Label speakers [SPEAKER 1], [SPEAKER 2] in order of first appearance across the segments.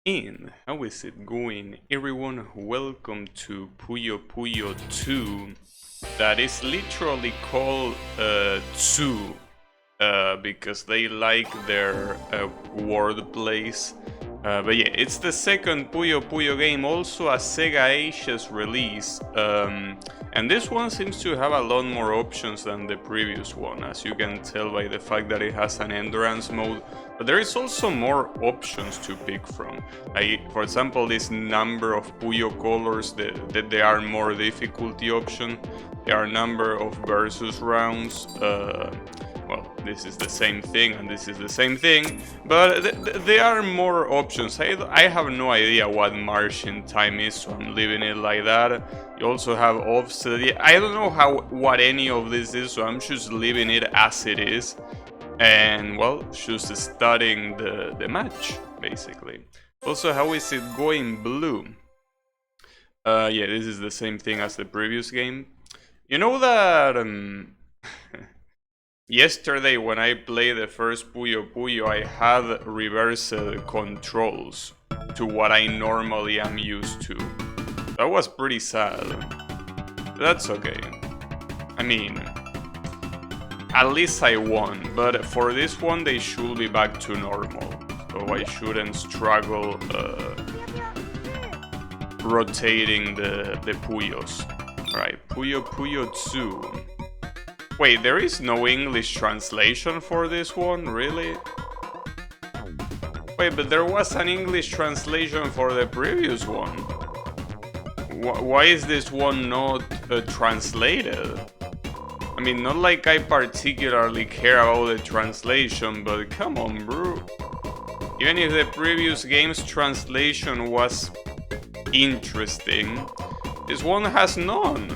[SPEAKER 1] And how is it going, everyone? Welcome to Puyo Puyo Tsuu. That is literally called Tsuu because they like their word plays. But yeah, it's the second Puyo Puyo game, also a Sega Asia's release. And this one seems to have a lot more options than the previous one, as you can tell by the fact that it has an endurance mode. But there is also more options to pick from. For example, this number of Puyo colors, that there are more difficulty option. There are number of versus rounds. Well, this is the same thing and this is the same thing, but there are more options. I have no idea what marching time is, so I'm leaving it like that. You also have offset. I don't know what any of this is, so I'm just leaving it as it is. And well, just starting the match, basically. Also, how is it going, Blue? Yeah, this is the same thing as the previous game. You know that... Yesterday, when I played the first Puyo Puyo, I had reversed controls to what I normally am used to. That was pretty sad. That's okay. I mean, at least I won, but for this one they should be back to normal. So I shouldn't struggle rotating the Puyos. Alright, Puyo Puyo Tsuu. Wait, there is no English translation for this one? Really? Wait, but there was an English translation for the previous one. Why is this one not translated? I mean, not like I particularly care about the translation, but come on, bro. Even if the previous game's translation was interesting, this one has none.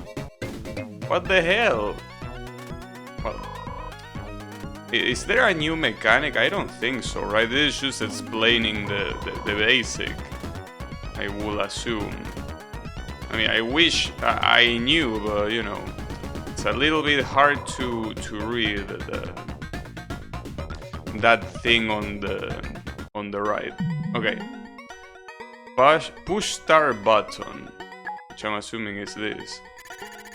[SPEAKER 1] What the hell? Well, is there a new mechanic? I don't think so, right? This is just explaining the basic, I will assume. I mean, I wish I knew, but you know, it's a little bit hard to read that thing on the right. Okay. Push start button, which I'm assuming is this.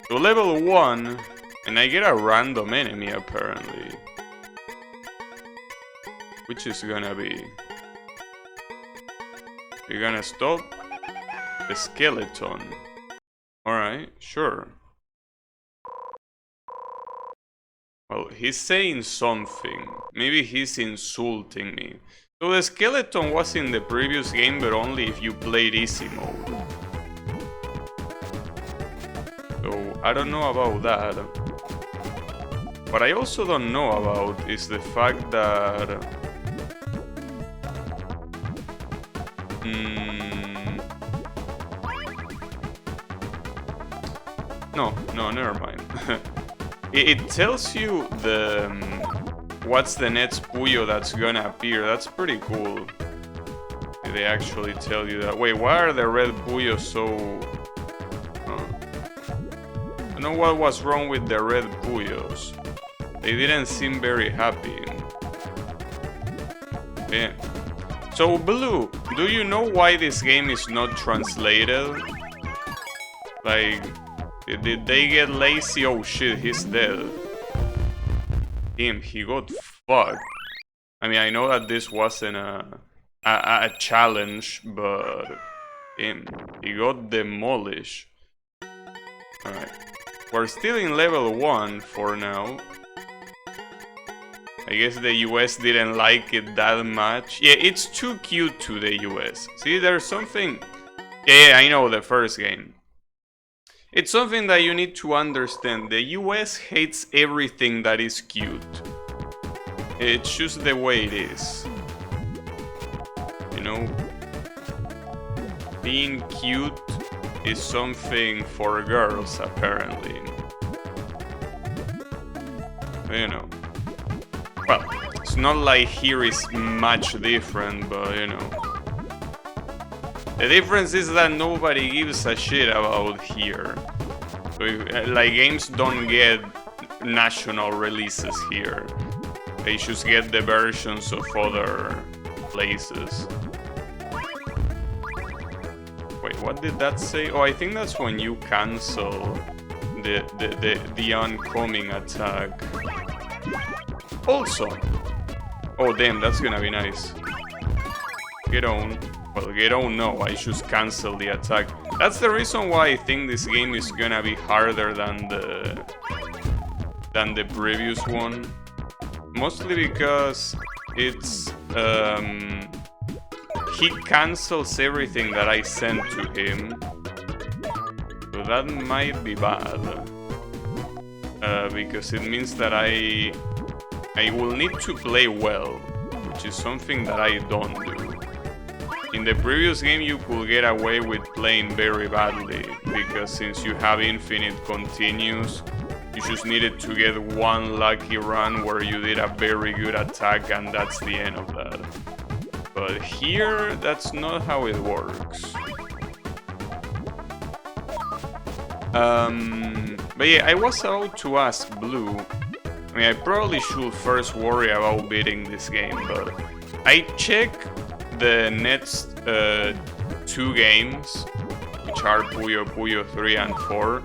[SPEAKER 1] So level 1. And I get a random enemy, apparently. Which is gonna be... You're gonna stop? The skeleton. Alright, sure. Well, he's saying something. Maybe he's insulting me. So the skeleton was in the previous game, but only if you played easy mode. So, I don't know about that. What I also don't know about is the fact that... No, never mind. It tells you what's the next Puyo that's gonna appear. That's pretty cool. They actually tell you that. Wait, why are the red Puyos so... I don't know what was wrong with the red Puyos. They didn't seem very happy. Yeah. So, Blue, do you know why this game is not translated? Like, did they get lazy? Oh shit, he's dead. Damn, he got fucked. I mean, I know that this wasn't a challenge, but damn, he got demolished. Alright. We're still in level 1 for now. I guess the US didn't like it that much. Yeah, it's too cute to the US. See, there's something... Yeah, I know, the first game. It's something that you need to understand. The US hates everything that is cute. It's just the way it is. You know? Being cute is something for girls, apparently. You know. Well, it's not like here is much different, but you know. The difference is that nobody gives a shit about here. So if, like, games don't get national releases here. They just get the versions of other places. what did that say? Oh, I think that's when you cancel the oncoming attack. Also, oh damn, that's gonna be nice. Get on. Well, get on, no, I just cancel the attack. That's the reason why I think this game is gonna be harder than the previous one. Mostly because it's he cancels everything that I sent to him, so that might be bad, because it means that I will need to play well, which is something that I don't do. In the previous game you could get away with playing very badly, because since you have infinite continues, you just needed to get one lucky run where you did a very good attack and that's the end of that. But here, that's not how it works. But yeah, I was about to ask Blue. I mean, I probably should first worry about beating this game, but I check the next 2 games, which are Puyo Puyo 3 and 4.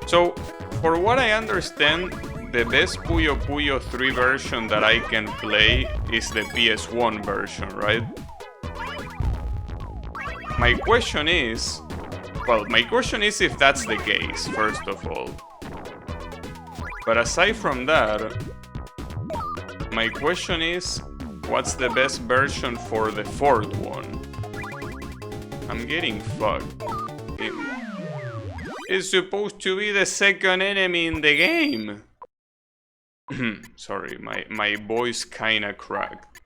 [SPEAKER 1] So, for what I understand, the best Puyo Puyo 3 version that I can play is the PS1 version, right? My question is... Well, my question is if that's the case, first of all. But aside from that, my question is, what's the best version for the 4th one? I'm getting fucked. It's supposed to be the second enemy in the game. Sorry, my voice kinda cracked.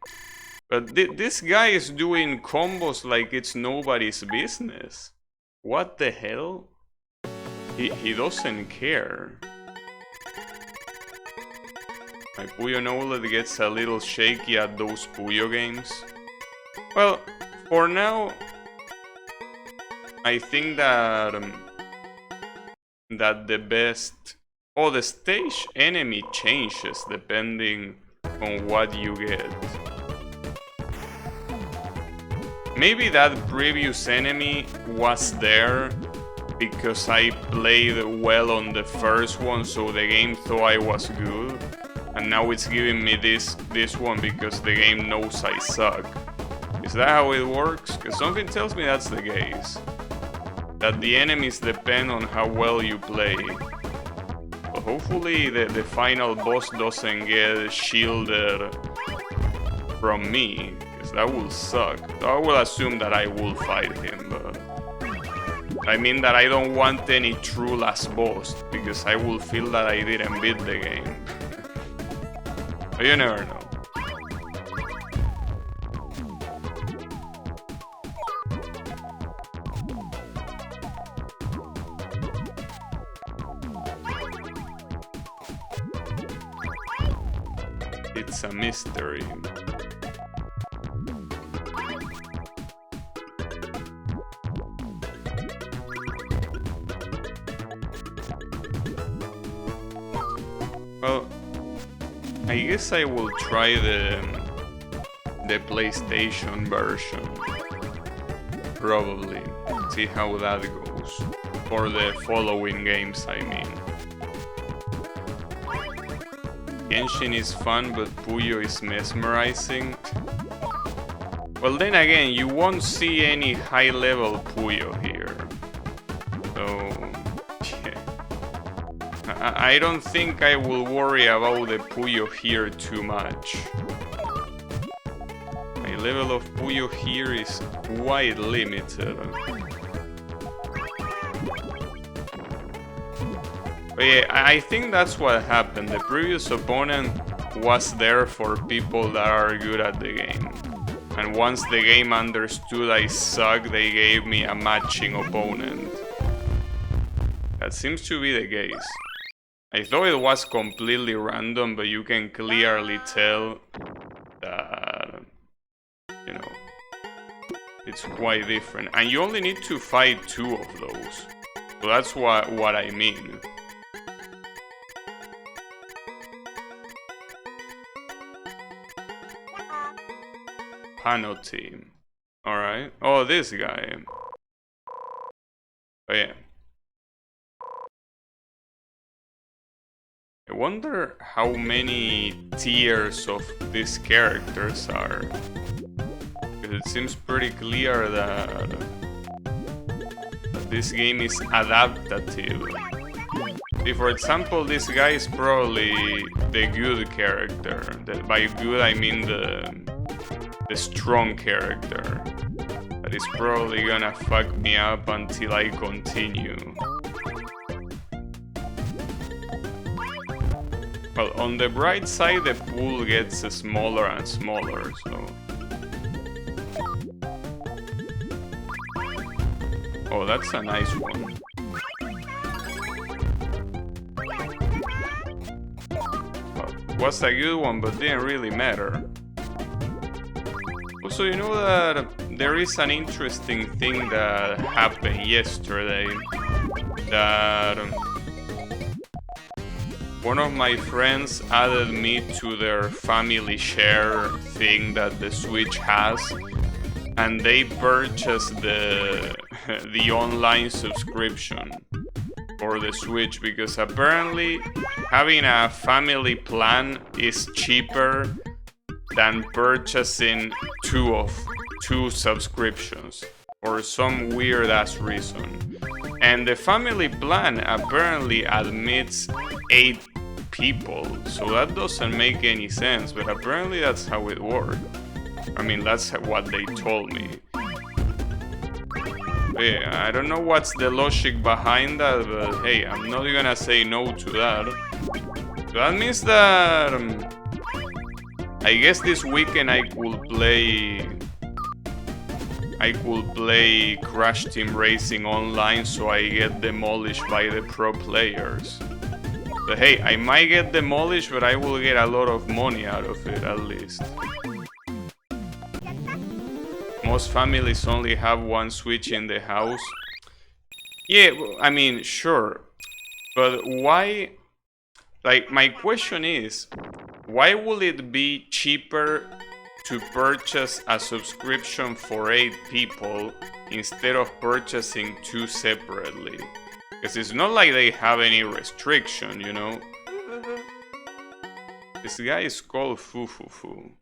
[SPEAKER 1] But this guy is doing combos like it's nobody's business. What the hell? He doesn't care. My Puyo Nowlet gets a little shaky at those Puyo games. Well, for now, I think that the best... Oh, the stage enemy changes depending on what you get. Maybe that previous enemy was there because I played well on the first one, so the game thought I was good. And now it's giving me this one because the game knows I suck. Is that how it works? Because something tells me that's the case. That the enemies depend on how well you play. But hopefully the final boss doesn't get shielded from me, because that will suck. I will assume that I will fight him, but... I mean that I don't want any true last boss, because I will feel that I didn't beat the game. But you never know. It's a mystery. Well, I guess I will try the PlayStation version. Probably. See how that goes. For the following games, I mean. Genshin is fun, but Puyo is mesmerizing. Well, then again, you won't see any high-level Puyo here. So, yeah. I don't think I will worry about the Puyo here too much. My level of Puyo here is quite limited. But yeah, I think that's what happened. The previous opponent was there for people that are good at the game. And once the game understood I suck, they gave me a matching opponent. That seems to be the case. I thought it was completely random, but you can clearly tell that, you know, it's quite different. And you only need to fight 2 of those. So that's what I mean. Pano team. Alright. Oh, this guy. But yeah. I wonder how many tiers of these characters are. Because it seems pretty clear that this game is adaptative. See, for example, this guy is probably the good character. By good, I mean the strong character. That is probably gonna fuck me up until I continue. Well, on the bright side, the pool gets smaller and smaller, so... Oh, that's a nice one. Well, was a good one, but didn't really matter. Also, you know that there is an interesting thing that happened yesterday. That... one of my friends added me to their family share thing that the Switch has, and they purchased the online subscription for the Switch because apparently having a family plan is cheaper than purchasing two subscriptions for some weird ass reason. And the family plan apparently admits 8 people, so that doesn't make any sense, but apparently that's how it works. I mean, that's what they told me. But yeah, I don't know what's the logic behind that, but hey, I'm not gonna say no to that. So that means that I guess this weekend I could play Crash Team Racing online so I get demolished by the pro players. But hey, I might get demolished, but I will get a lot of money out of it at least. Most families only have one Switch in the house. Yeah, I mean, sure. But why... Like, my question is, why will it be cheaper to purchase a subscription for 8 people instead of purchasing 2 separately? Because it's not like they have any restriction, you know? This guy is called Fufufu.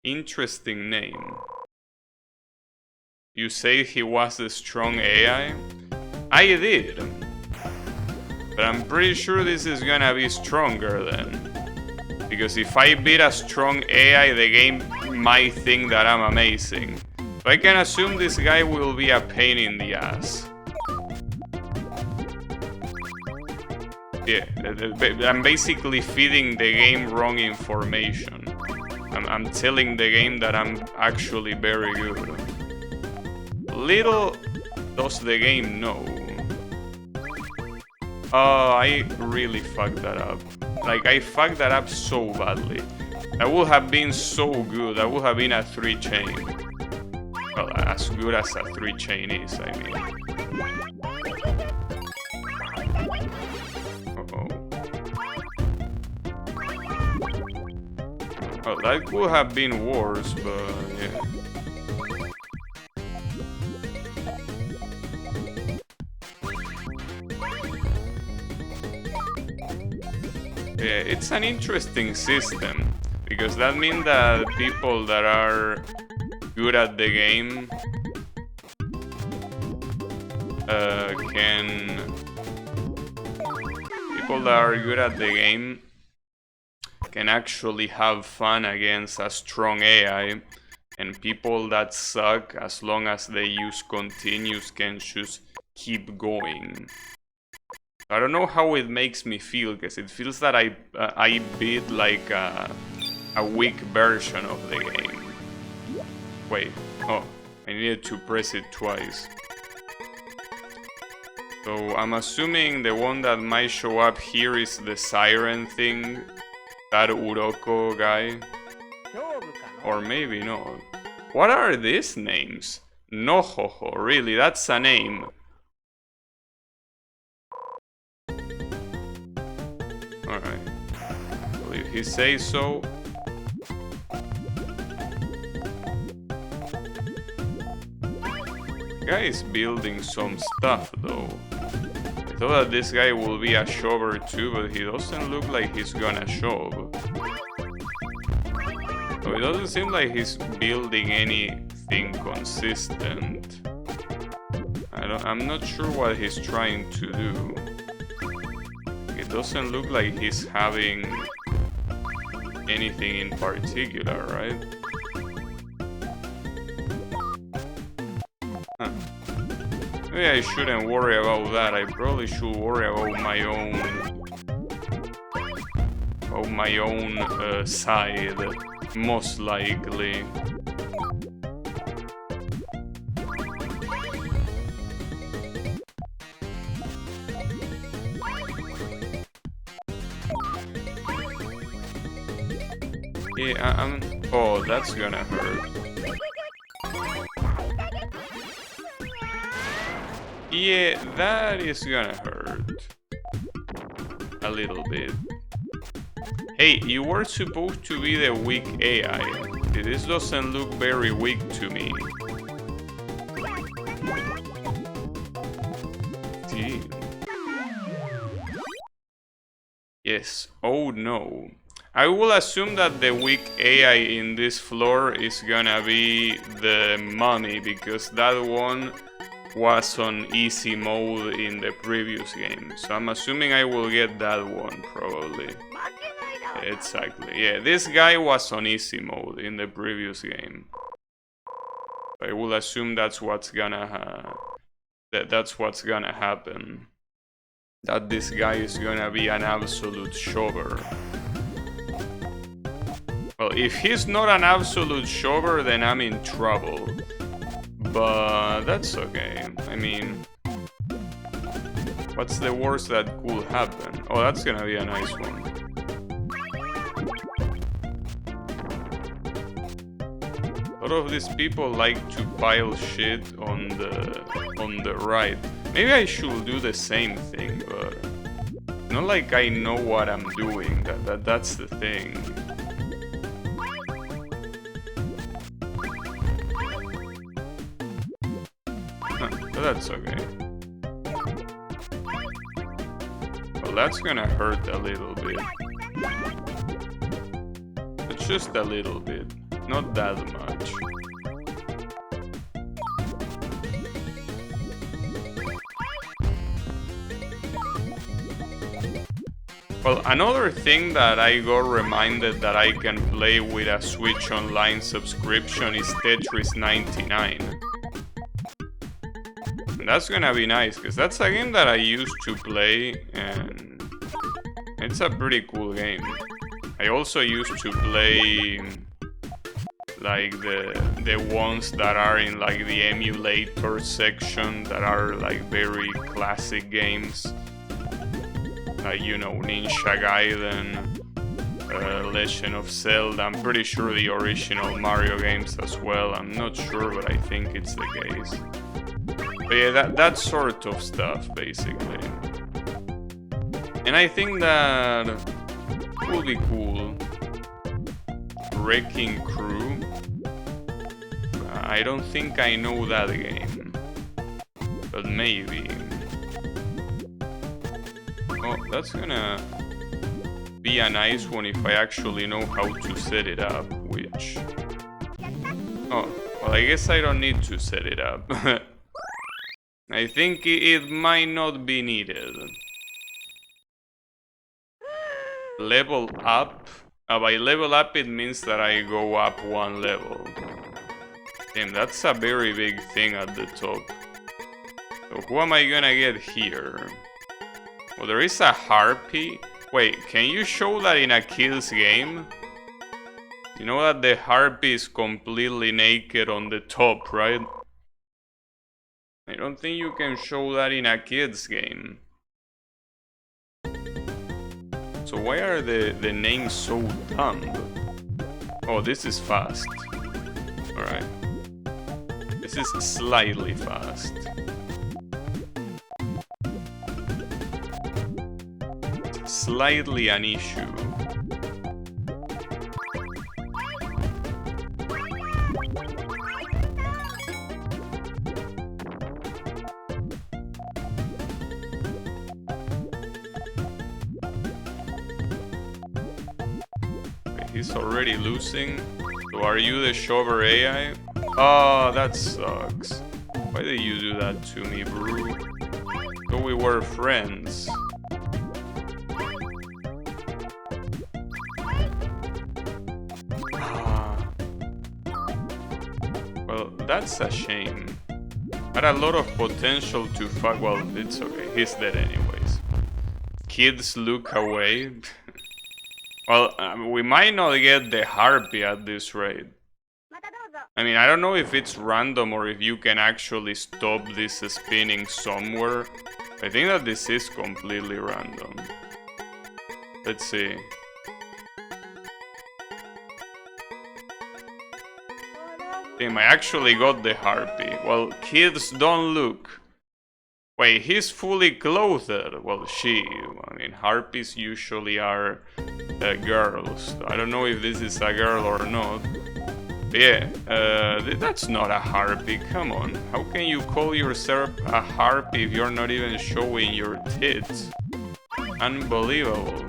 [SPEAKER 1] Interesting name. You say he was a strong AI? I did. But I'm pretty sure this is gonna be stronger then. Because if I beat a strong AI, the game might think that I'm amazing. So I can assume this guy will be a pain in the ass. Yeah, I'm basically feeding the game wrong information. I'm telling the game that I'm actually very good. Little does the game know. Oh, I really fucked that up. Like, I fucked that up so badly. That would have been so good. That would have been a 3-chain. Well, as good as a 3-chain is, I mean. Uh-oh. Well, that could have been worse, but yeah. Yeah, it's an interesting system, because that means that people that are good at the game people that are good at the game can actually have fun against a strong AI, and people that suck, as long as they use continues, can just keep going. I don't know how it makes me feel, because it feels that I beat like a weak version of the game. Wait, oh, I needed to press it twice. So I'm assuming the one that might show up here is the siren thing, that Uroko guy. Or maybe not. What are these names? Nohoho, really, that's a name. Alright. Well, if he says so. guy is building some stuff though. I thought that this guy will be a shover too, but he doesn't look like he's gonna shove. So it doesn't seem like he's building anything consistent. I'm not sure what he's trying to do. It doesn't look like he's having anything in particular, right? Huh. Maybe I shouldn't worry about that. I probably should worry about my own side, most likely. Yeah, oh, that's gonna hurt. Yeah, that is gonna hurt. A little bit. Hey, you were supposed to be the weak AI. This doesn't look very weak to me. Gee. Yes. Oh no. I will assume that the weak AI in this floor is gonna be the mummy, because that one was on easy mode in the previous game. So I'm assuming I will get that one probably. Exactly. Yeah, this guy was on easy mode in the previous game. I will assume that's what's gonna what's gonna happen. That this guy is gonna be an absolute shover. Well, if he's not an absolute shover, then I'm in trouble. But that's okay. I mean, what's the worst that could happen? Oh, that's gonna be a nice one. A lot of these people like to pile shit on the right. Maybe I should do the same thing, but not like I know what I'm doing. That's the thing. But that's okay. Well, that's gonna hurt a little bit. But just a little bit. Not that much. Well, another thing that I got reminded that I can play with a Switch Online subscription is Tetris 99. That's gonna be nice, because that's a game that I used to play, and it's a pretty cool game. I also used to play like the ones that are in like the emulator section that are like very classic games. Like, you know, Ninja Gaiden, Legend of Zelda. I'm pretty sure the original Mario games as well. I'm not sure, but I think it's the case. But yeah, that sort of stuff, basically. And I think that will be cool. Wrecking Crew. I don't think I know that game. But maybe. Oh, that's gonna be a nice one if I actually know how to set it up, which... Oh, well, I guess I don't need to set it up. I think it might not be needed. Level up? By level up it means that I go up one level. Damn, that's a very big thing at the top. So who am I gonna get here? Well, there is a harpy. Wait, can you show that in a kid's game? You know that the harpy is completely naked on the top, right? I don't think you can show that in a kid's game. So why are the names so dumb? Oh, this is fast. Alright. This is slightly fast. Slightly an issue. he's already losing. So are you the Shover AI? Oh, that sucks. Why did you do that to me, bro? Thought we were friends. Well, that's a shame. Had a lot of potential to fuck. Well, it's okay. He's dead anyways. Kids look away. Well, we might not get the harpy at this rate. I mean, I don't know if it's random or if you can actually stop this spinning somewhere. I think that this is completely random. Let's see. Damn, I actually got the harpy. Well, kids don't look. Wait, he's fully clothed. Well, she. I mean, harpies usually are girls. I don't know if this is a girl or not. But yeah, that's not a harpy. Come on. How can you call yourself a harpy if you're not even showing your tits? Unbelievable.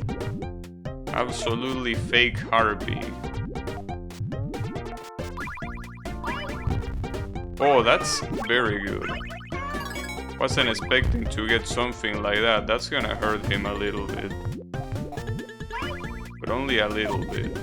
[SPEAKER 1] Absolutely fake harpy. Oh, that's very good. Wasn't expecting to get something like that. That's gonna hurt him a little bit. But only a little bit.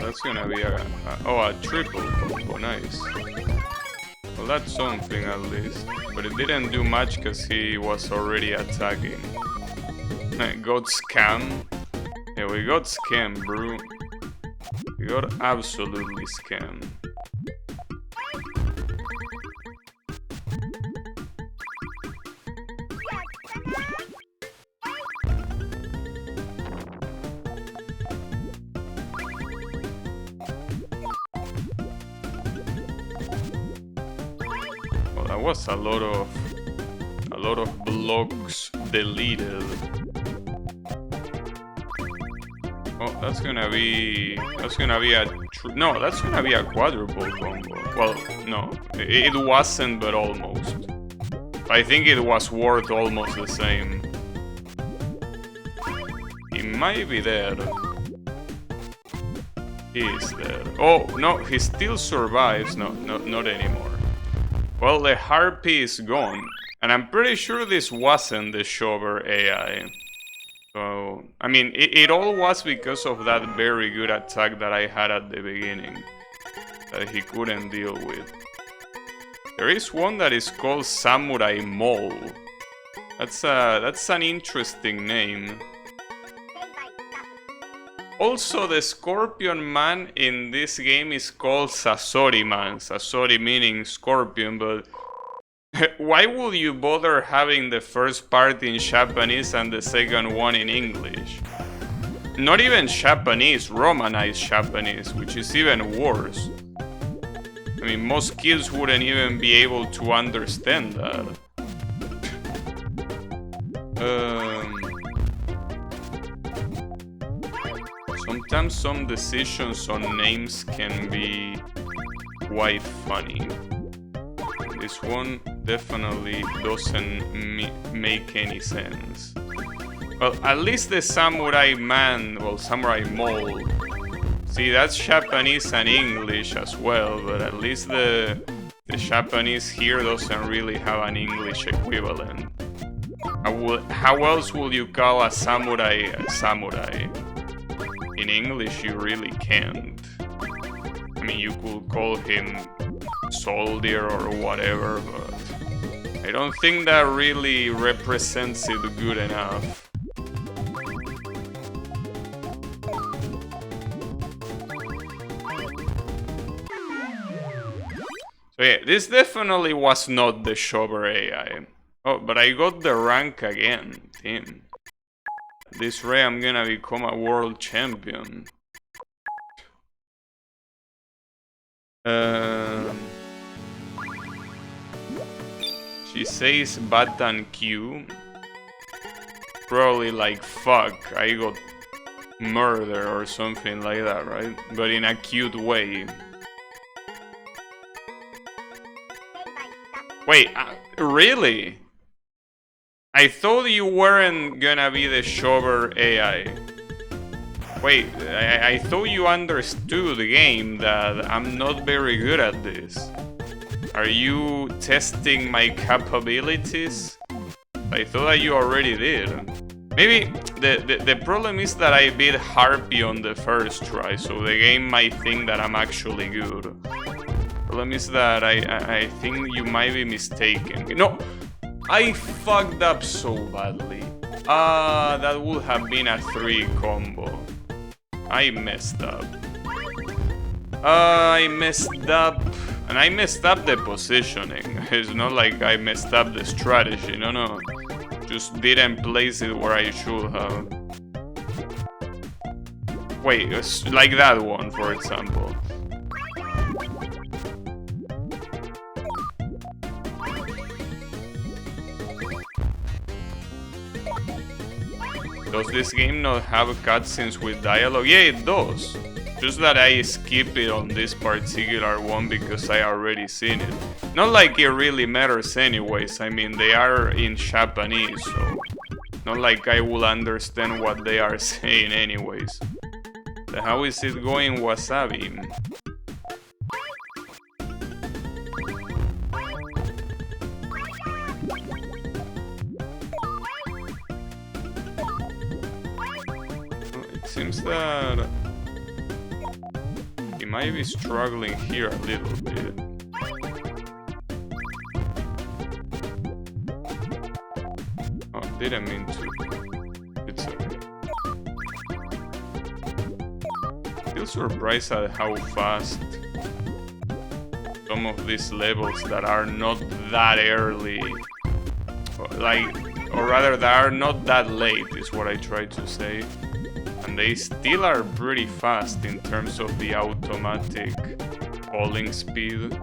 [SPEAKER 1] That's gonna be a triple combo, nice. Well, that's something at least. But it didn't do much because he was already attacking. Got scam. Yeah, we got scam, bro. We got absolutely scam. That was a lot of blocks deleted. Oh, that's gonna be a quadruple combo. Well, no, it wasn't, but almost. I think it was worth almost the same. He might be dead. He is dead. Oh no, he still survives. No, not anymore. Well, the harpy is gone, and I'm pretty sure this wasn't the Shover AI. So, I mean, it all was because of that very good attack that I had at the beginning, that he couldn't deal with. There is one that is called Samurai Mole. That's an interesting name. Also, the Scorpion Man in this game is called Sasori Man. Sasori meaning scorpion, but why would you bother having the first part in Japanese and the second one in English? Not even Japanese, Romanized Japanese, which is even worse. I mean, most kids wouldn't even be able to understand that. Sometimes some decisions on names can be quite funny. This one definitely doesn't make any sense. Well, at least the Samurai Man, well, Samurai Mole. See, that's Japanese and English as well, but at least the Japanese here doesn't really have an English equivalent. How else would you call a samurai a samurai? In English, you really can't. I mean, you could call him soldier or whatever, but I don't think that really represents it good enough. So yeah, this definitely was not the Shover AI. Oh, but I got the rank again, team. This way I'm gonna become a world champion. She says button Q. Probably like fuck, I got murder or something like that, right? But in a cute way. Wait, really? I thought you weren't gonna be the shover AI. Wait, I thought you understood the game that I'm not very good at this. Are you testing my capabilities? I thought that you already did. Maybe the problem is that I beat Harpy on the first try, so the game might think that I'm actually good. Problem is that I think you might be mistaken. No, I fucked up so badly. That would have been a 3 combo. I messed up. I messed up. And I messed up the positioning. It's not like I messed up the strategy, no. Just didn't place it where I should have. Wait, like that one, for example. Does this game not have cutscenes with dialogue? Yeah, it does. Just that I skip it on this particular one because I already seen it. Not like it really matters anyways, I mean they are in Japanese, so not like I will understand what they are saying anyways. So how is it going, Wasabi? It seems that he might be struggling here a little bit. Oh, didn't mean to. It's okay. Still surprised at how fast some of these levels that are not that early, or rather that are not that late is what I tried to say. And they still are pretty fast in terms of the automatic falling speed.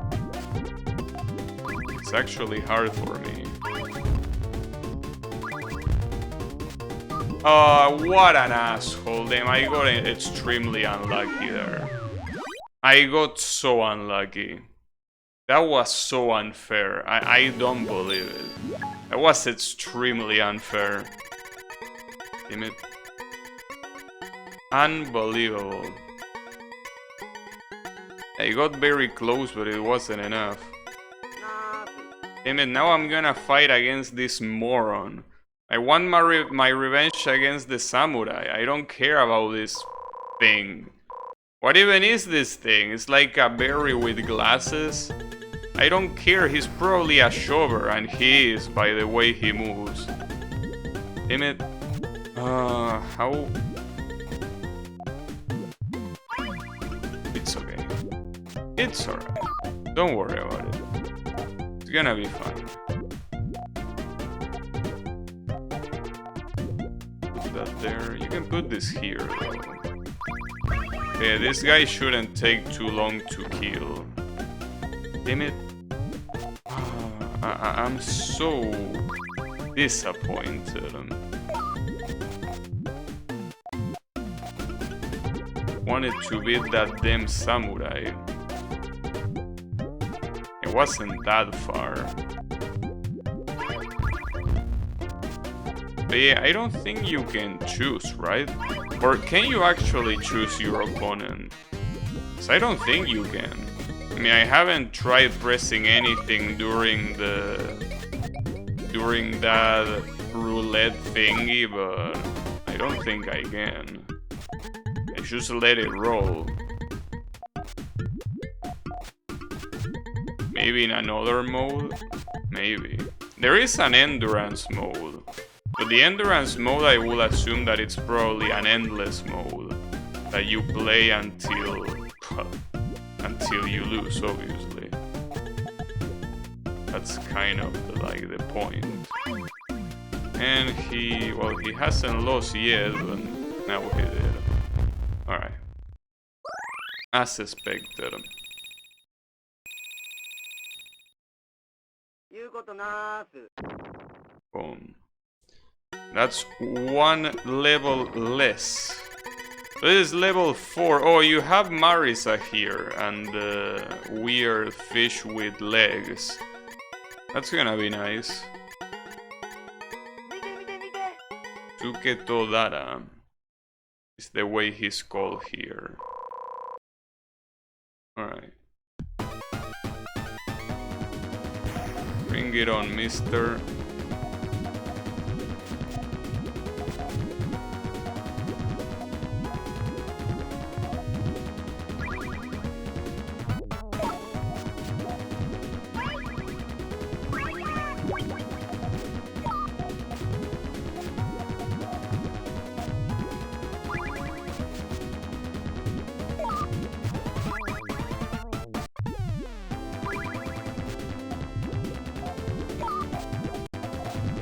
[SPEAKER 1] It's actually hard for me. Oh, what an asshole. Damn, I got extremely unlucky there. I got so unlucky. That was so unfair. I don't believe it. That was extremely unfair. Damn it. Unbelievable. I got very close, but it wasn't enough. Damn it, now I'm gonna fight against this moron. I want my revenge against the samurai. I don't care about this thing. What even is this thing? It's like a berry with glasses. I don't care, he's probably a shover, and he is by the way he moves. Damn it. How... It's okay. It's alright. Don't worry about it. It's gonna be fine. Put that there. You can put this here, though. Okay, this guy shouldn't take too long to kill. Damn it. I'm so disappointed. Wanted to beat that damn samurai. It wasn't that far. But yeah, I don't think you can choose, right? Or can you actually choose your opponent? 'Cause I don't think you can. I mean, I haven't tried pressing anything during that roulette thingy, but I don't think I can. Just let it roll. Maybe in another mode? Maybe. There is an endurance mode. But the endurance mode, I will assume that it's probably an endless mode. That you play until you lose, obviously. That's kind of the point. And he hasn't lost yet, but now he did. Alright. As expected. Boom. That's one level less. This is level 4. Oh, you have Marisa here and weird fish with legs. That's gonna be nice. Tsuke Todara is the way he's called here. Alright. Bring it on, mister.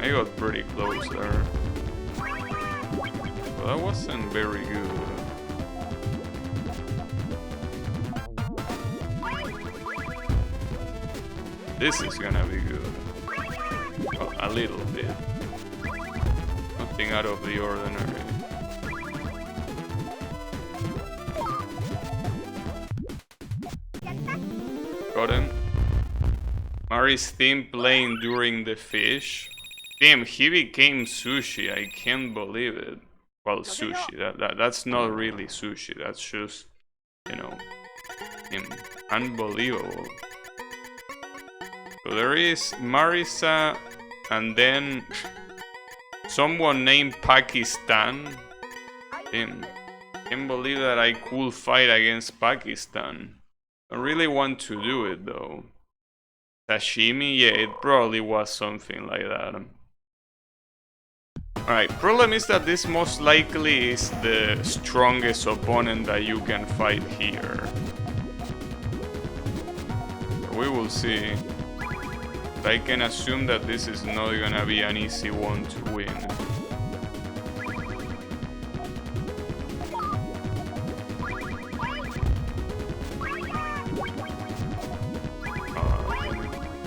[SPEAKER 1] I got pretty close there. But that wasn't very good. This is gonna be good. Well, a little bit. Nothing out of the ordinary. Got him. Mari's theme playing during the fish. Damn, he became sushi. I can't believe it. Well, sushi. That's not really sushi. That's just, you know, him. Unbelievable. So there is Marisa, and then someone named Pakistan. Damn, can't believe that I could fight against Pakistan. I really want to do it though. Sashimi? Yeah, it probably was something like that. Alright, problem is that this most likely is the strongest opponent that you can fight here. We will see. But I can assume that this is not gonna be an easy one to win.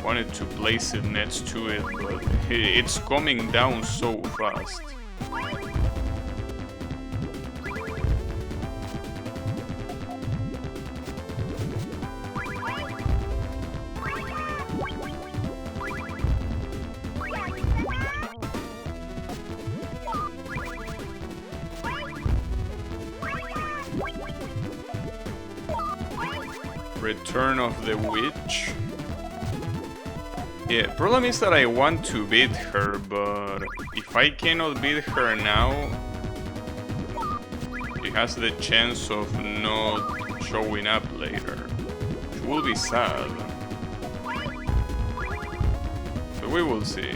[SPEAKER 1] Wanted to place it next to it, but it's coming down so fast. Return of the Witch. Yeah, problem is that I want to beat her, but if I cannot beat her now, she has the chance of not showing up later, which will be sad. But we will see.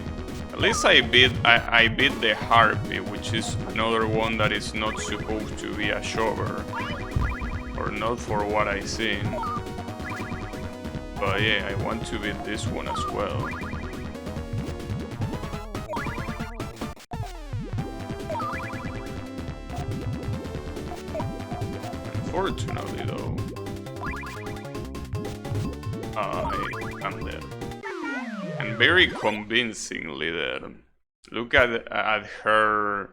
[SPEAKER 1] At least I beat the Harpy, which is another one that is not supposed to be a shover, or not for what I seen. But yeah, I want to beat this one as well. Unfortunately though, I'm dead. And very convincingly dead. Look at her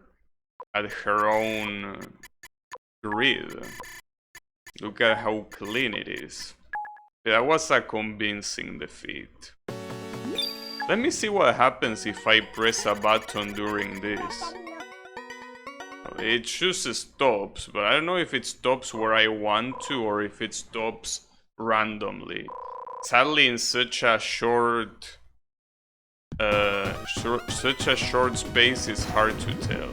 [SPEAKER 1] own grid. Look at how clean it is. That was a convincing defeat. Let me see what happens if I press a button during this. It just stops, but I don't know if it stops where I want to or if it stops randomly. Sadly, in such a short space, it's hard to tell.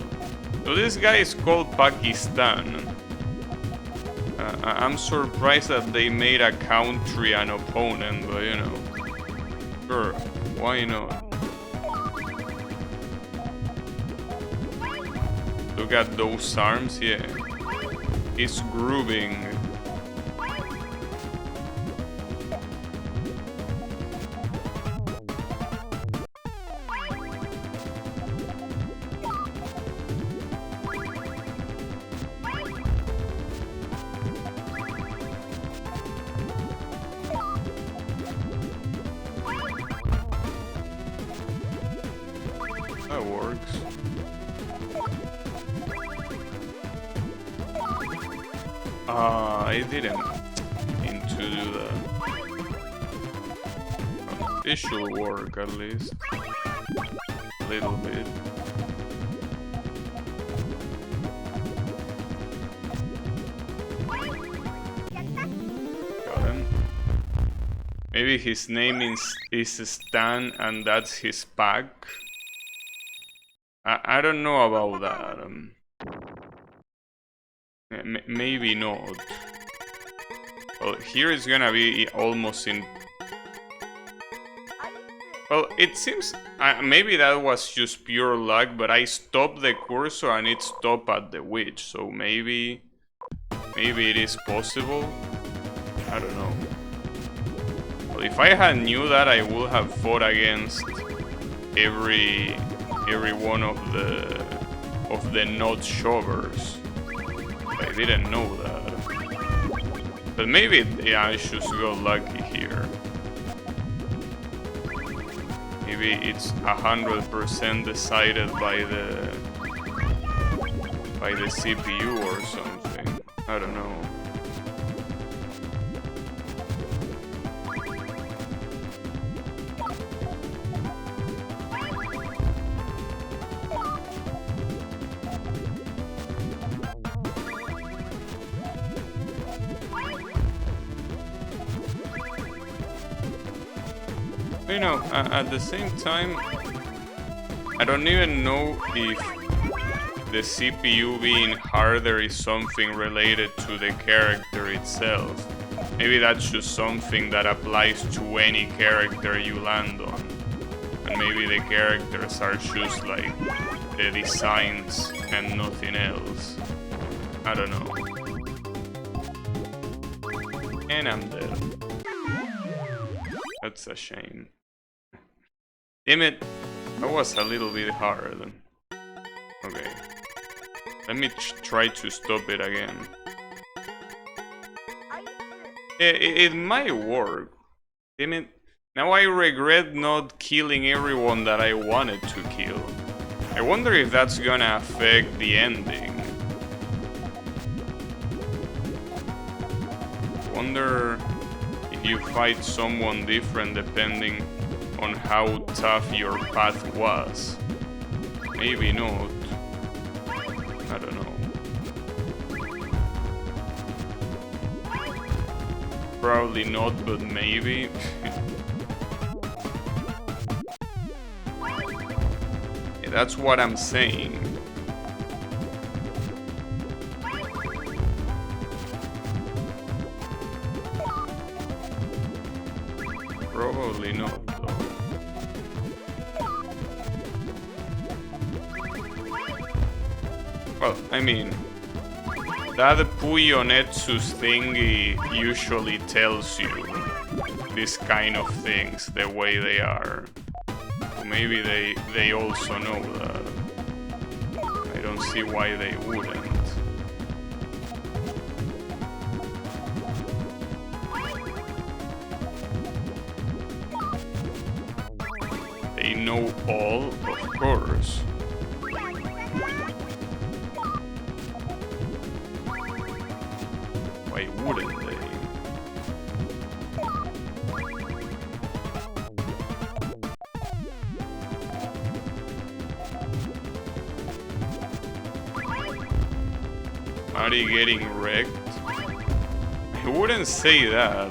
[SPEAKER 1] So this guy is called Pakistan. I'm surprised that they made a country an opponent, but you know, sure, why not? Look at those arms, yeah. He's grooving. That works. I didn't mean to do that. This should work at least. A little bit. Got him. Maybe his name is Stan and that's his pack. I don't know about that. Maybe not. Well, here it's gonna be almost in... Well, it seems... maybe that was just pure luck, but I stopped the cursor and it stopped at the witch, so maybe... Maybe it is possible? I don't know. Well, if I had knew that, I would have fought against every one of the not shovers. I didn't know that. But maybe, yeah, I just got lucky here. Maybe it's 100% decided by the CPU or something. I don't know. You know, at the same time, I don't even know if the CPU being harder is something related to the character itself. Maybe that's just something that applies to any character you land on. And maybe the characters are just like the designs and nothing else. I don't know. And I'm dead. That's a shame. Damn it, that was a little bit hard. Okay. Let me try to stop it again. It might work. Damn it. Now I regret not killing everyone that I wanted to kill. I wonder if that's gonna affect the ending. Wonder if you fight someone different depending on how tough your path was. Maybe not. I don't know. Probably not, but maybe. Yeah, that's what I'm saying. Probably not. Well, I mean, that Puyo Tsuu's thingy usually tells you this kind of things the way they are. So maybe they also know that. I don't see why they wouldn't. They know all, of course. Why wouldn't they? Mari getting wrecked? I wouldn't say that.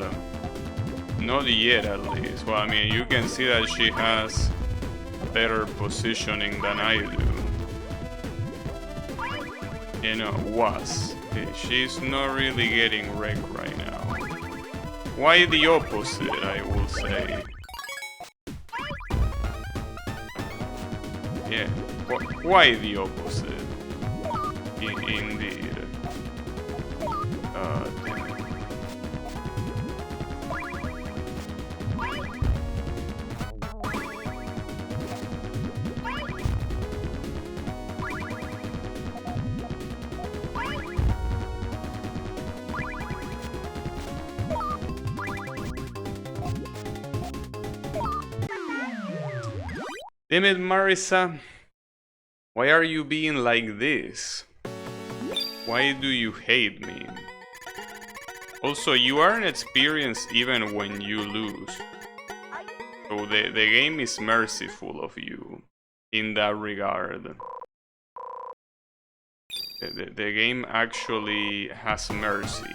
[SPEAKER 1] Not yet, at least. Well, I mean, you can see that she has better positioning than I do. You know, was. She's not really getting wrecked right now. Why the opposite, I will say. Yeah, why the opposite? Indeed. Damn it, Marisa. Why are you being like this? Why do you hate me? Also, you aren't experienced even when you lose. So the game is merciful of you in that regard. The game actually has mercy.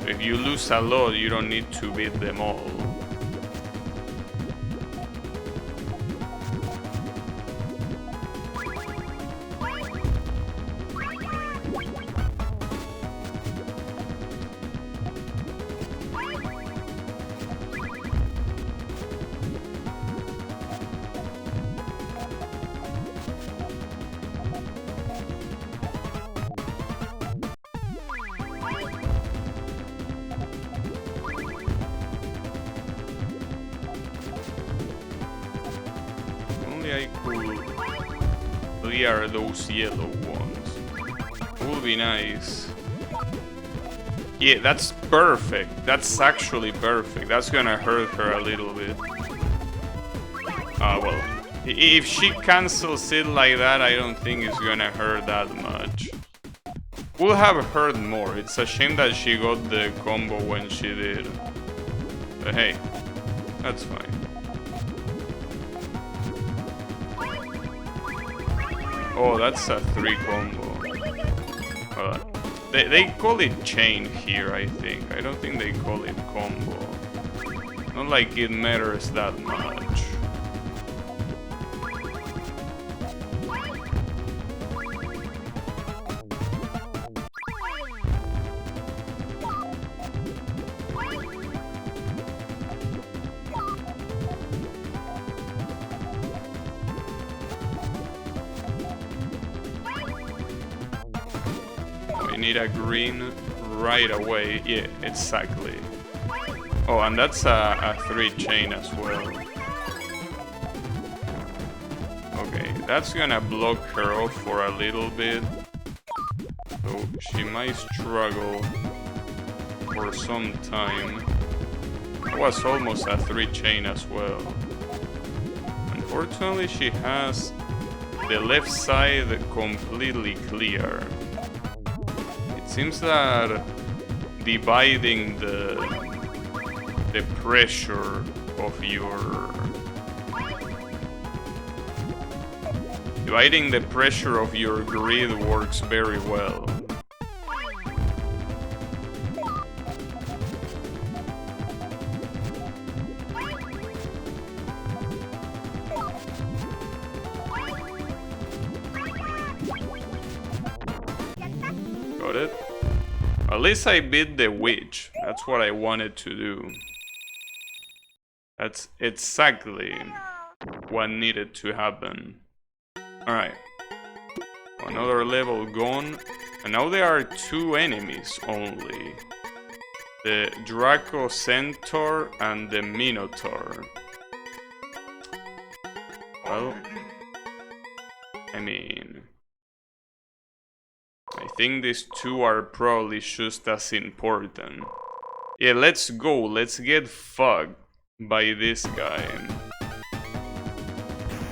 [SPEAKER 1] If you lose a lot, you don't need to beat them all. I could clear those yellow ones. Would be nice. Yeah, that's perfect. That's actually perfect. That's gonna hurt her a little bit. Well, if she cancels it like that, I don't think it's gonna hurt that much. Would have hurt more. It's a shame that she got the combo when she did. But hey, that's fine. Oh, that's a 3 combo. They call it chain here, I think. I don't think they call it combo. Not like it matters that much. Need a green right away. Yeah, exactly. Oh, and that's a 3 chain as well. Okay, that's gonna block her off for a little bit. So she might struggle for some time. It was almost a 3 chain as well. Unfortunately, she has the left side completely clear. Seems that dividing the pressure of your grid works very well. Got it? At least I beat the witch. That's what I wanted to do. That's exactly what needed to happen. Alright. Another level gone. And now there are 2 enemies only. The Draco Centaur and the Minotaur. Well, I mean, I think these 2 are probably just as important. Yeah, let's go. Let's get fucked by this guy.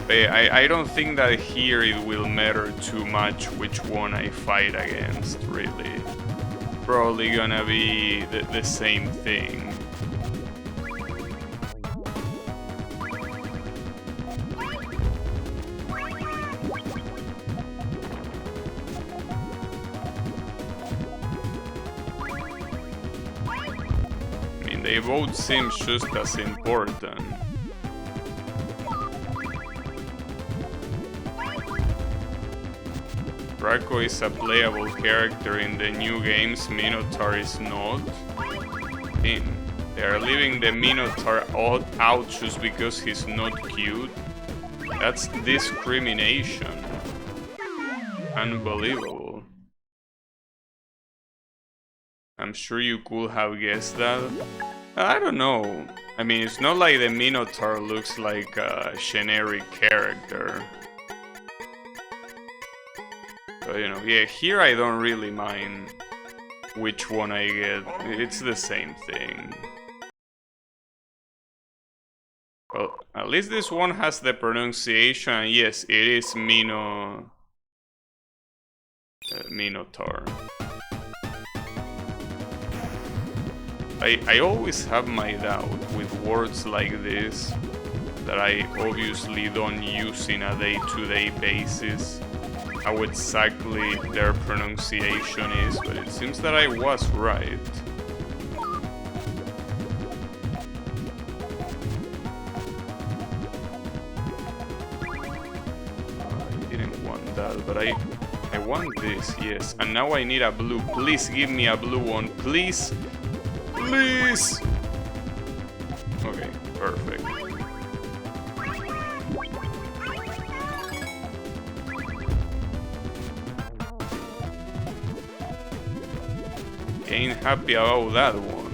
[SPEAKER 1] I don't think that here it will matter too much which one I fight against, really. Probably gonna be the same thing. They both seem just as important. Draco is a playable character in the new games, Minotaur is not. They are leaving the Minotaur out just because he's not cute. That's discrimination. Unbelievable. I'm sure you could have guessed that. I don't know. I mean, it's not like the Minotaur looks like a generic character. But, you know, yeah, here I don't really mind which one I get. It's the same thing. Well, at At least this one has the pronunciation. Yes, it is Minotaur. I always have my doubt with words like this that I obviously don't use in a day-to-day basis, how exactly their pronunciation is, but it seems that I was right. I didn't want that, but I want this, yes. And now I need a blue. Please give me a blue one, please. Please! Okay, perfect. Ain't happy about that one.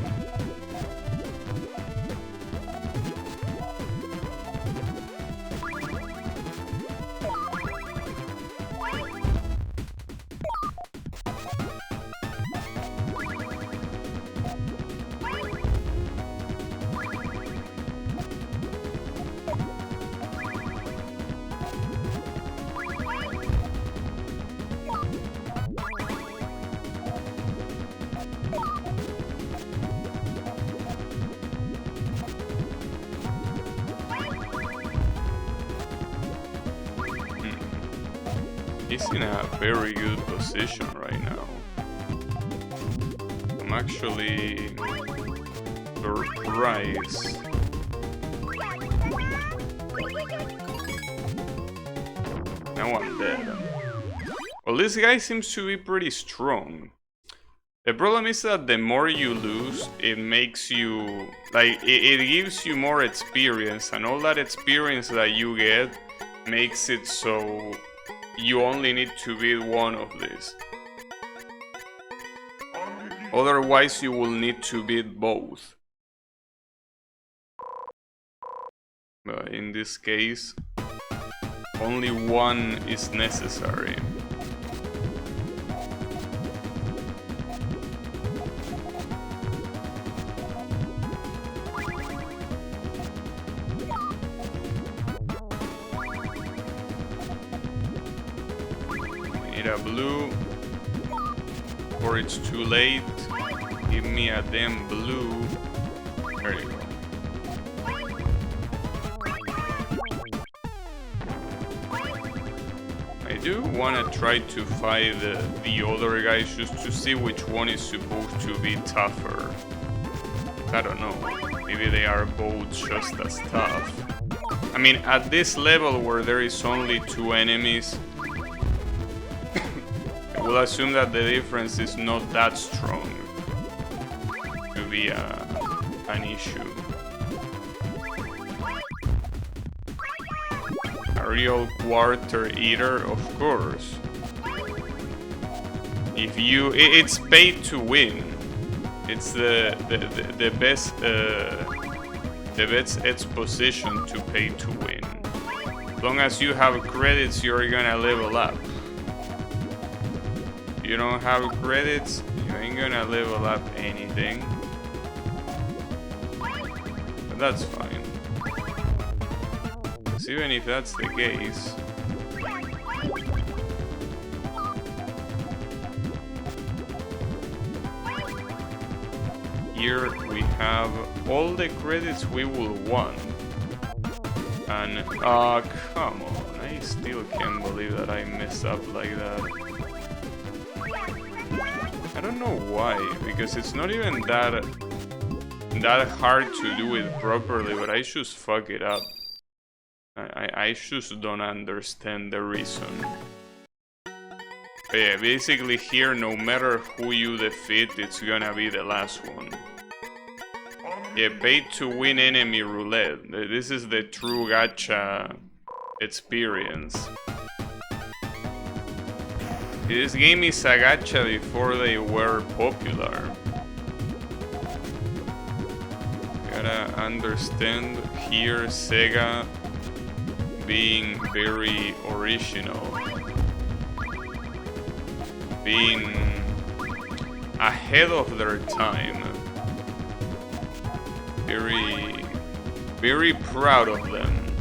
[SPEAKER 1] He's in a very good position right now. I'm actually surprised. Now I'm dead. Well, this guy seems to be pretty strong. The problem is that the more you lose, it makes you... like, it gives you more experience, and all that experience that you get makes it so you only need to beat one of these. Otherwise, you will need to beat both. But in this case, only one is necessary. A blue, or it's too late. Give me a damn blue. There you go. I do want to try to fight the other guys just to see which one is supposed to be tougher. I don't know. Maybe they are both just as tough. I mean, at this level where there is only two enemies, we'll assume that the difference is not that strong to be an issue. A real quarter eater, of course. If you, it's paid to win. It's the best exposition to pay to win. As long as you have credits, you're gonna level up. You don't have credits, you ain't gonna level up anything. But that's fine. So even if that's the case, here we have all the credits we will want. And come on, I still can't believe that I messed up like that. I don't know why, because it's not even that hard to do it properly, but I just fuck it up. I just don't understand the reason. But yeah, basically here, no matter who you defeat, it's gonna be the last one. Yeah, paid to win enemy roulette. This is the true gacha experience. This game is a gacha before they were popular. Gotta understand here Sega being very original. Being ahead of their time. Very proud of them.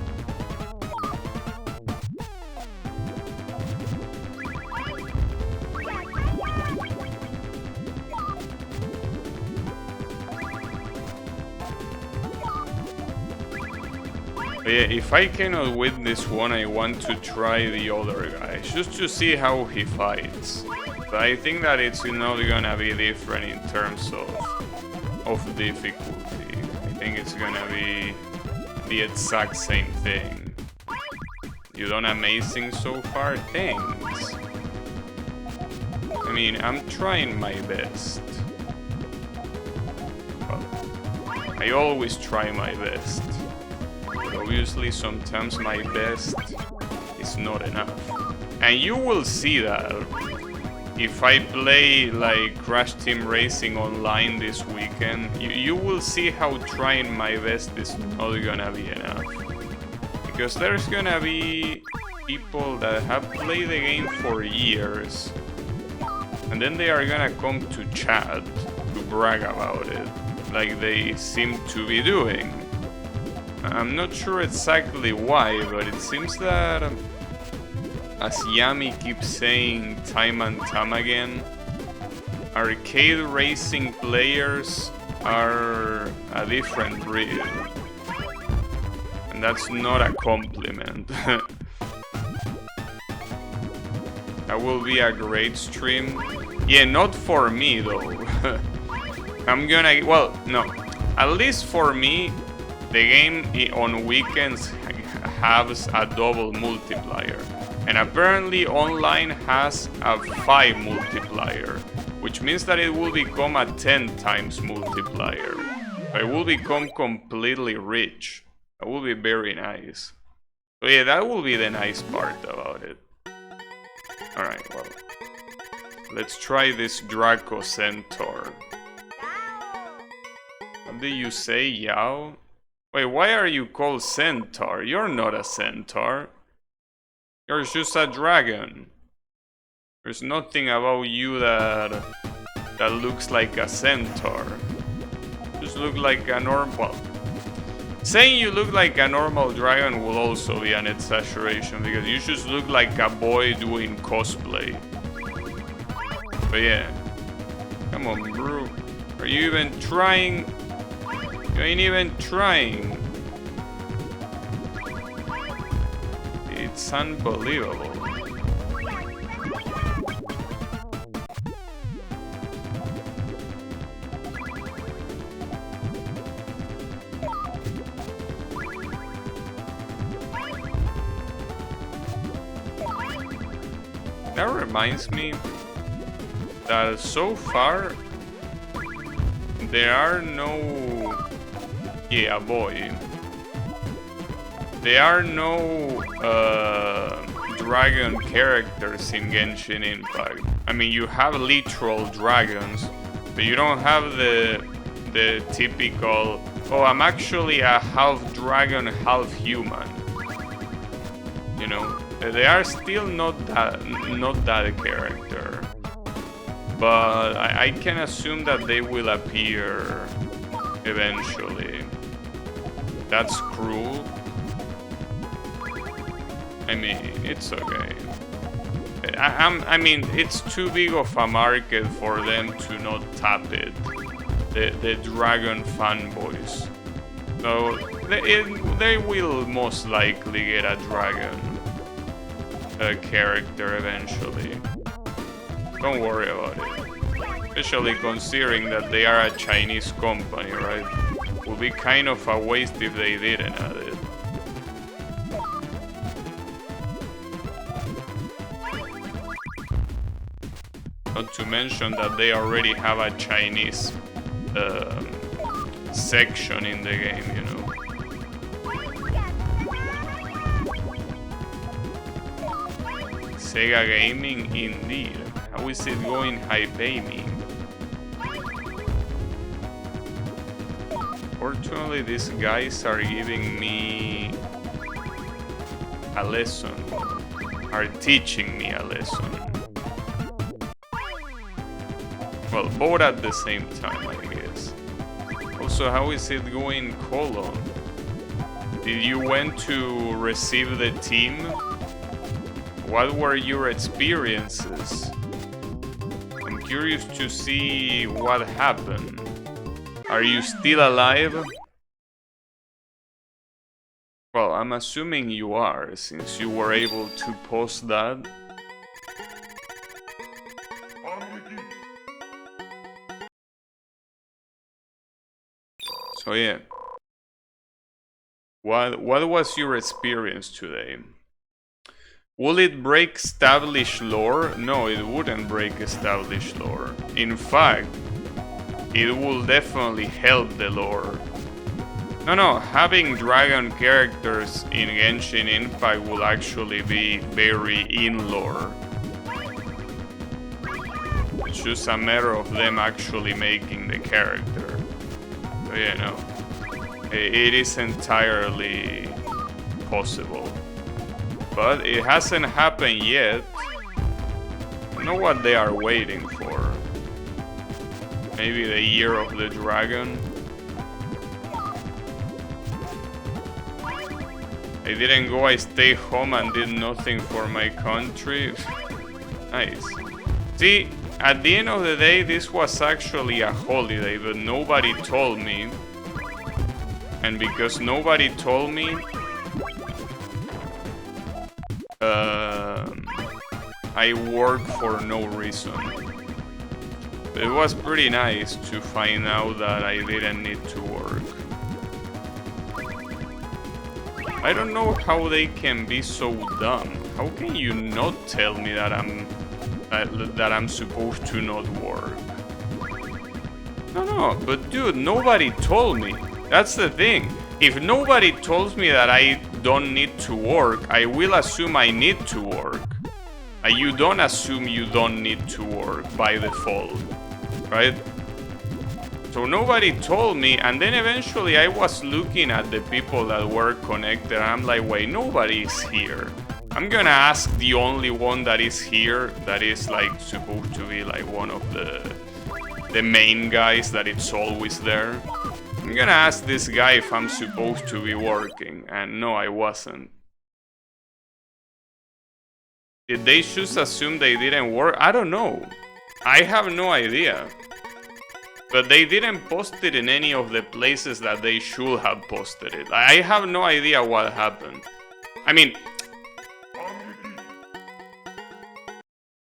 [SPEAKER 1] Yeah, if I cannot win this one, I want to try the other guy, just to see how he fights. But I think that it's not gonna be different in terms of difficulty. I think it's gonna be the exact same thing. You done amazing so far, thanks. I mean, I'm trying my best. Well, I always try my best. Obviously, sometimes my best is not enough. And you will see that if I play like Crash Team Racing online this weekend. You will see how trying my best is not gonna be enough. Because there's gonna be people that have played the game for years, and then they are gonna come to chat to brag about it, like they seem to be doing. I'm not sure exactly why, but it seems that, as Yami keeps saying time and time again, arcade racing players are a different breed. And that's not a compliment. That will be a great stream. Yeah, not for me though. I'm gonna, well, no. At least for me, the game on weekends has a double multiplier. And apparently online has a 5 multiplier, which means that it will become a 10 times multiplier. It will become completely rich. That will be very nice. So yeah, that will be the nice part about it. Alright, well. Let's try this Draco Centaur. What did you say, Yao? Wait, why are you called Centaur? You're not a centaur. You're just a dragon. There's nothing about you that looks like a centaur. You just look like a normal... Saying you look like a normal dragon will also be an exaggeration, because you just look like a boy doing cosplay. But yeah. Come on, bro. Are you even trying? You ain't even trying. It's unbelievable. That reminds me that so far there are no... Yeah, boy. There are no dragon characters in Genshin Impact. I mean, you have literal dragons, but you don't have the typical, oh, I'm actually a half dragon, half human. You know, they are still not that character. But I can assume that they will appear eventually. That's cruel. I mean, it's okay. I mean, it's too big of a market for them to not tap it. The dragon fanboys. So they will most likely get a dragon character eventually. Don't worry about it. Especially considering that they are a Chinese company, right? Would be kind of a waste if they didn't add it. Not to mention that they already have a Chinese section in the game, you know. Sega Gaming, indeed. How is it going, High Baby? Fortunately, these guys are giving me a lesson. Are teaching me a lesson. Well, both at the same time, I guess. Also, how is it going, Colo? Did you went to receive the team? What were your experiences? I'm curious to see what happened. Are you still alive? Well, I'm assuming you are, since you were able to post that. So yeah. What was your experience today? Will it break established lore? No, it wouldn't break established lore. In fact, it will definitely help the lore. No, having dragon characters in Genshin Impact will actually be very in lore. It's just a matter of them actually making the character. So yeah, no. It is entirely possible. But it hasn't happened yet. I don't know what they are waiting for. Maybe the Year of the Dragon. I didn't go, I stayed home and did nothing for my country. Nice. See, at the end of the day, this was actually a holiday, but nobody told me. And because nobody told me, I work for no reason. But it was pretty nice to find out that I didn't need to work. I don't know how they can be so dumb. How can you not tell me that I'm supposed to not work? No, but dude, nobody told me. That's the thing. If nobody tells me that I don't need to work, I will assume I need to work. You don't assume you don't need to work by default, right? So nobody told me, and then eventually I was looking at the people that were connected, and I'm like, wait, nobody is here. I'm gonna ask the only one that is here, that is like supposed to be like one of the main guys, that it's always there. I'm gonna ask this guy if I'm supposed to be working, and no, I wasn't. Did they just assume they didn't work? I don't know. I have no idea. But they didn't post it in any of the places that they should have posted it. I have no idea what happened. I mean,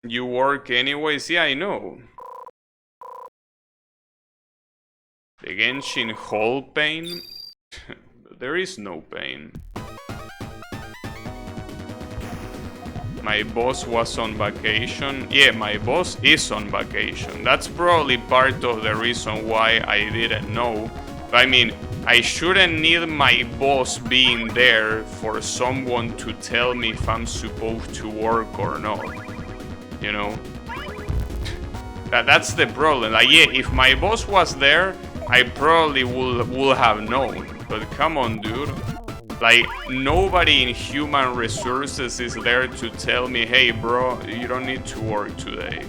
[SPEAKER 1] you work anyways? Yeah, I know. The Genshin Hall pain? There is no pain. My boss was on vacation. Yeah, my boss is on vacation. That's probably part of the reason why I didn't know. But I mean, I shouldn't need my boss being there for someone to tell me if I'm supposed to work or not. You know? That's the problem. Like, yeah, if my boss was there, I probably would have known. But come on, dude. Like, nobody in human resources is there to tell me, hey bro, you don't need to work today.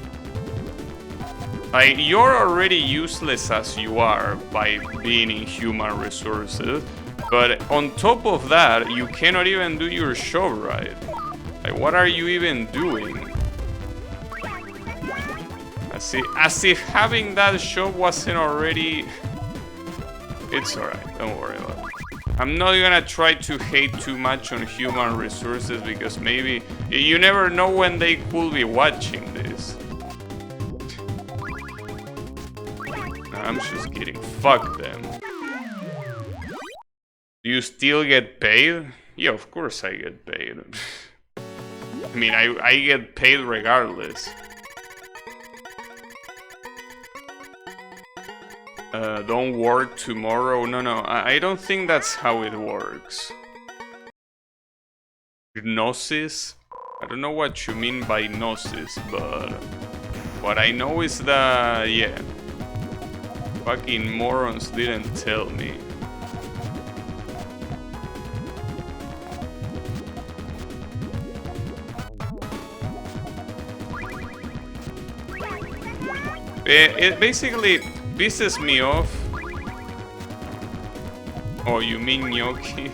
[SPEAKER 1] Like, you're already useless as you are by being in human resources, but on top of that, you cannot even do your job right. Like, what are you even doing? As if having that job wasn't already... It's alright, don't worry about it. I'm not gonna try to hate too much on human resources because maybe you never know when they could be watching this. I'm just kidding. Fuck them. Do you still get paid? Yeah, of course I get paid. I mean, I get paid regardless. Don't work tomorrow. No, I don't think that's how it works. Gnosis? I don't know what you mean by gnosis, but what I know is that, yeah, fucking morons didn't tell me. It basically pisses me off. Oh, you mean gnocchi?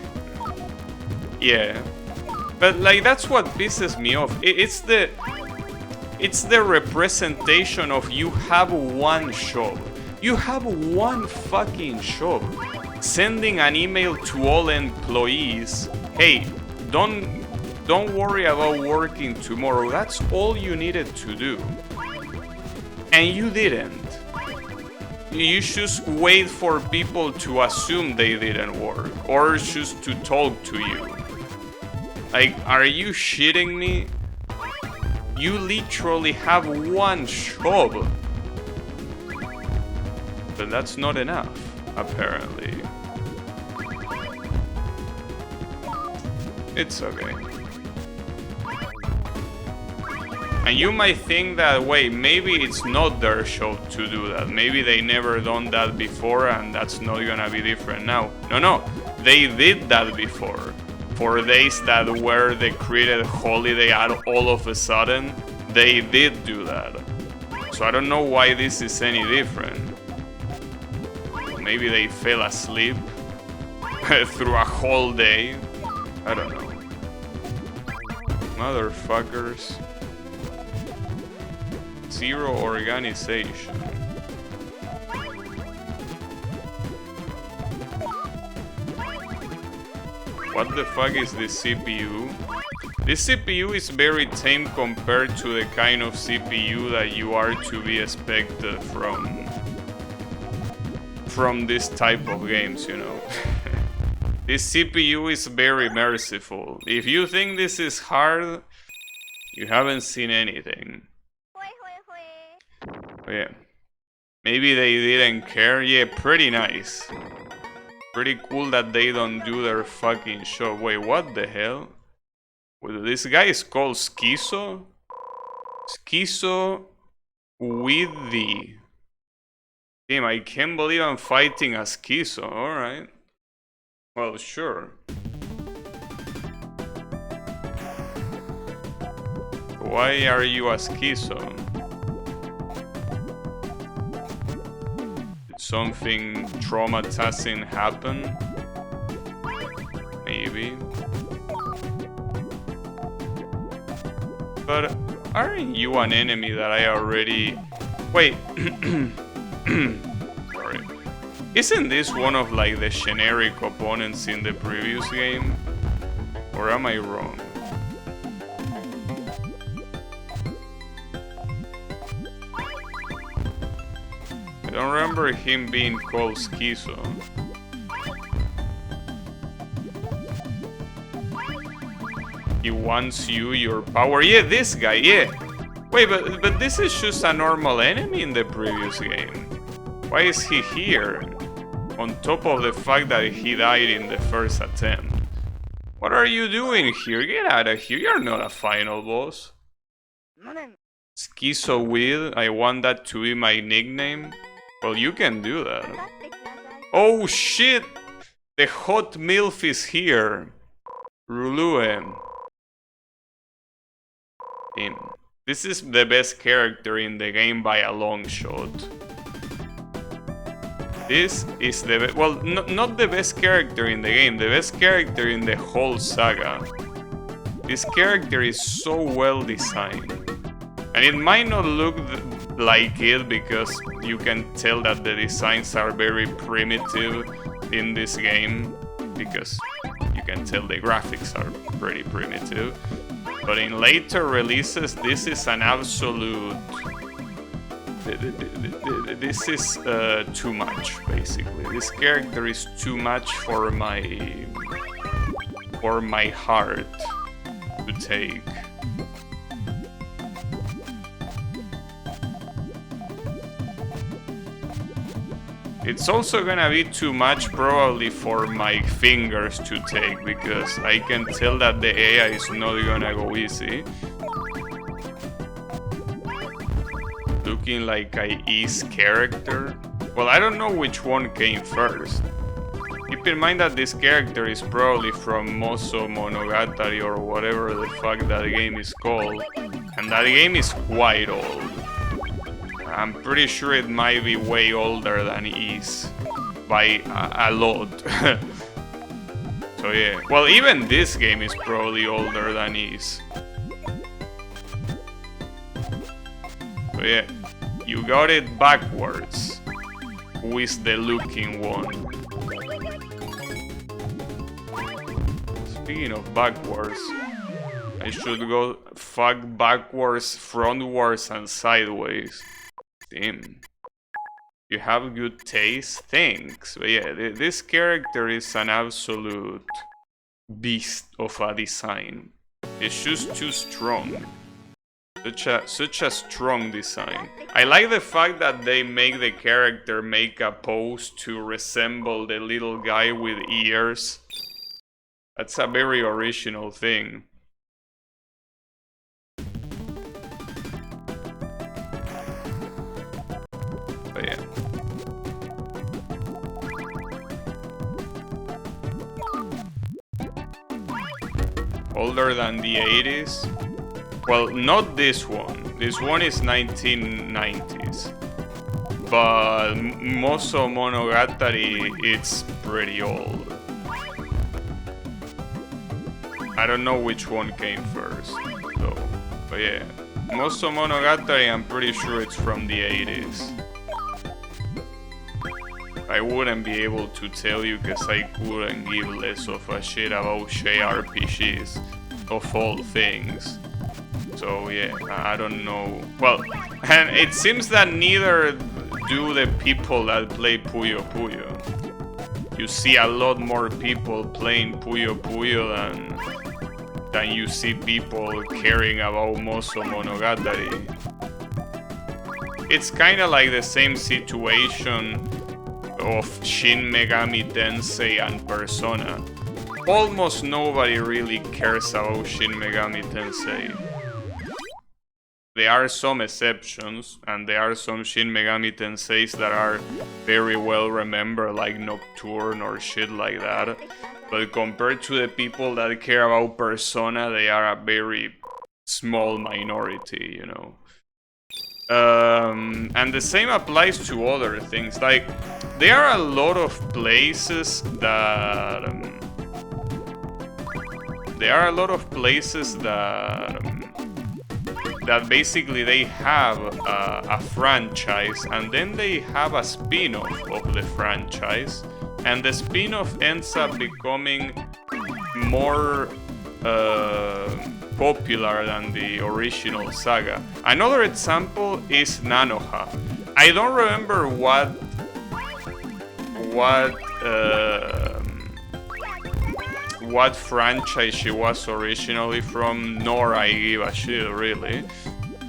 [SPEAKER 1] Yeah. But like, that's what pisses me off. It's the representation of you have one shop. You have one fucking shop. sending an email to all employees, hey, don't worry about working tomorrow. That's all you needed to do. And you didn't. You just wait for people to assume they didn't work, or just to talk to you. Like, are you shitting me? You literally have one job. But that's not enough, apparently. It's okay. And you might think that, wait, maybe it's not their show to do that. Maybe they never done that before and that's not gonna be different now. No, they did that before. For days that were the created holiday all of a sudden, they did do that. So I don't know why this is any different. Maybe they fell asleep through a whole day. I don't know. Motherfuckers. Zero organization. What the fuck is this CPU? This CPU is very tame compared to the kind of CPU that you are to be expected from this type of games, you know. This CPU is very merciful. If you think this is hard, you haven't seen anything. Oh, yeah. Maybe they didn't care. Yeah, pretty nice. Pretty cool that they don't do their fucking show. Wait, what the hell? Well, this guy is called Schizo? Schizo with the... Damn, I can't believe I'm fighting a Schizo. Alright. Well, sure. Why are you a Schizo? Did something traumatizing happen? Maybe. But aren't you an enemy that I already... Wait. Sorry. Isn't this one of like the generic opponents in the previous game? Or am I wrong? I don't remember him being called Schizo. He wants your power. Yeah, this guy, yeah. Wait, but this is just a normal enemy in the previous game. Why is he here? On top of the fact that he died in the first attempt. What are you doing here? Get out of here. You're not a final boss. Schizo with, I want that to be my nickname. Well, you can do that. Oh shit! The hot MILF is here. Rulue. Damn. This is the best character in the game by a long shot. This is the well, not the best character in the game, the best character in the whole saga. This character is so well designed. And it might not look like it because you can tell that the designs are very primitive in this game. Because you can tell the graphics are pretty primitive. But in later releases, this is an absolute... This is too much, basically. This character is too much for my heart to take. It's also gonna be too much probably for my fingers to take, because I can tell that the AI is not gonna go easy. Looking like a Is character. Well, I don't know which one came first. Keep in mind that this character is probably from Moso Monogatari or whatever the fuck that game is called. And that game is quite old. I'm pretty sure it might be way older than Is. By a lot. So yeah. Well, even this game is probably older than Is. So yeah. You got it backwards. Who is the looking one? speaking of backwards, I should go fuck backwards, frontwards, and sideways. Damn. You have good taste? Thanks. But yeah, this character is an absolute beast of a design. It's just too strong. Such a strong design. I like the fact that they make the character make a pose to resemble the little guy with ears. That's a very original thing. But yeah. Older than the 80s? Well, not this one. This one is 1990s. But Moso Monogatari, it's pretty old. I don't know which one came first, though. But yeah. Moso Monogatari, I'm pretty sure it's from the 80s. I wouldn't be able to tell you because I couldn't give less of a shit about JRPGs, of all things. So yeah, I don't know. Well, and it seems that neither do the people that play Puyo Puyo. You see a lot more people playing Puyo Puyo than you see people caring about Moso Monogatari. It's kinda like the same situation of Shin Megami Tensei and Persona. Almost nobody really cares about Shin Megami Tensei. There are some exceptions, and there are some Shin Megami Tenseis that are very well remembered, like Nocturne or shit like that. But compared to the people that care about Persona, they are a very small minority, you know. And the same applies to other things. Like, there are a lot of places that that basically they have a franchise, and then they have a spin-off of the franchise, and the spin-off ends up becoming more popular than the original saga. Another example is Nanoha. I don't remember what franchise she was originally from, nor I give a shit really.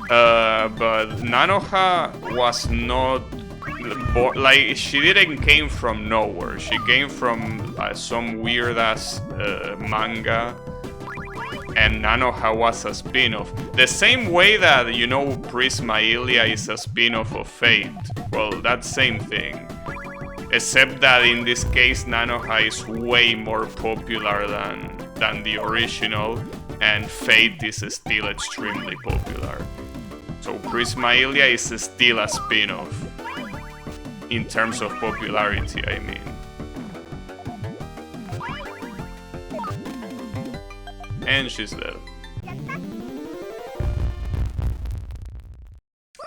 [SPEAKER 1] But Nanoha was not like, she didn't came from nowhere. She came from some weird ass manga, and Nanoha was a spin-off. The same way that, you know, Prismaelia is a spin-off of Fate. Well, that same thing. Except that in this case, Nanoha is way more popular than the original, and Fate is still extremely popular. So Prismaelia is still a spin-off. In terms of popularity, I mean. And she's dead.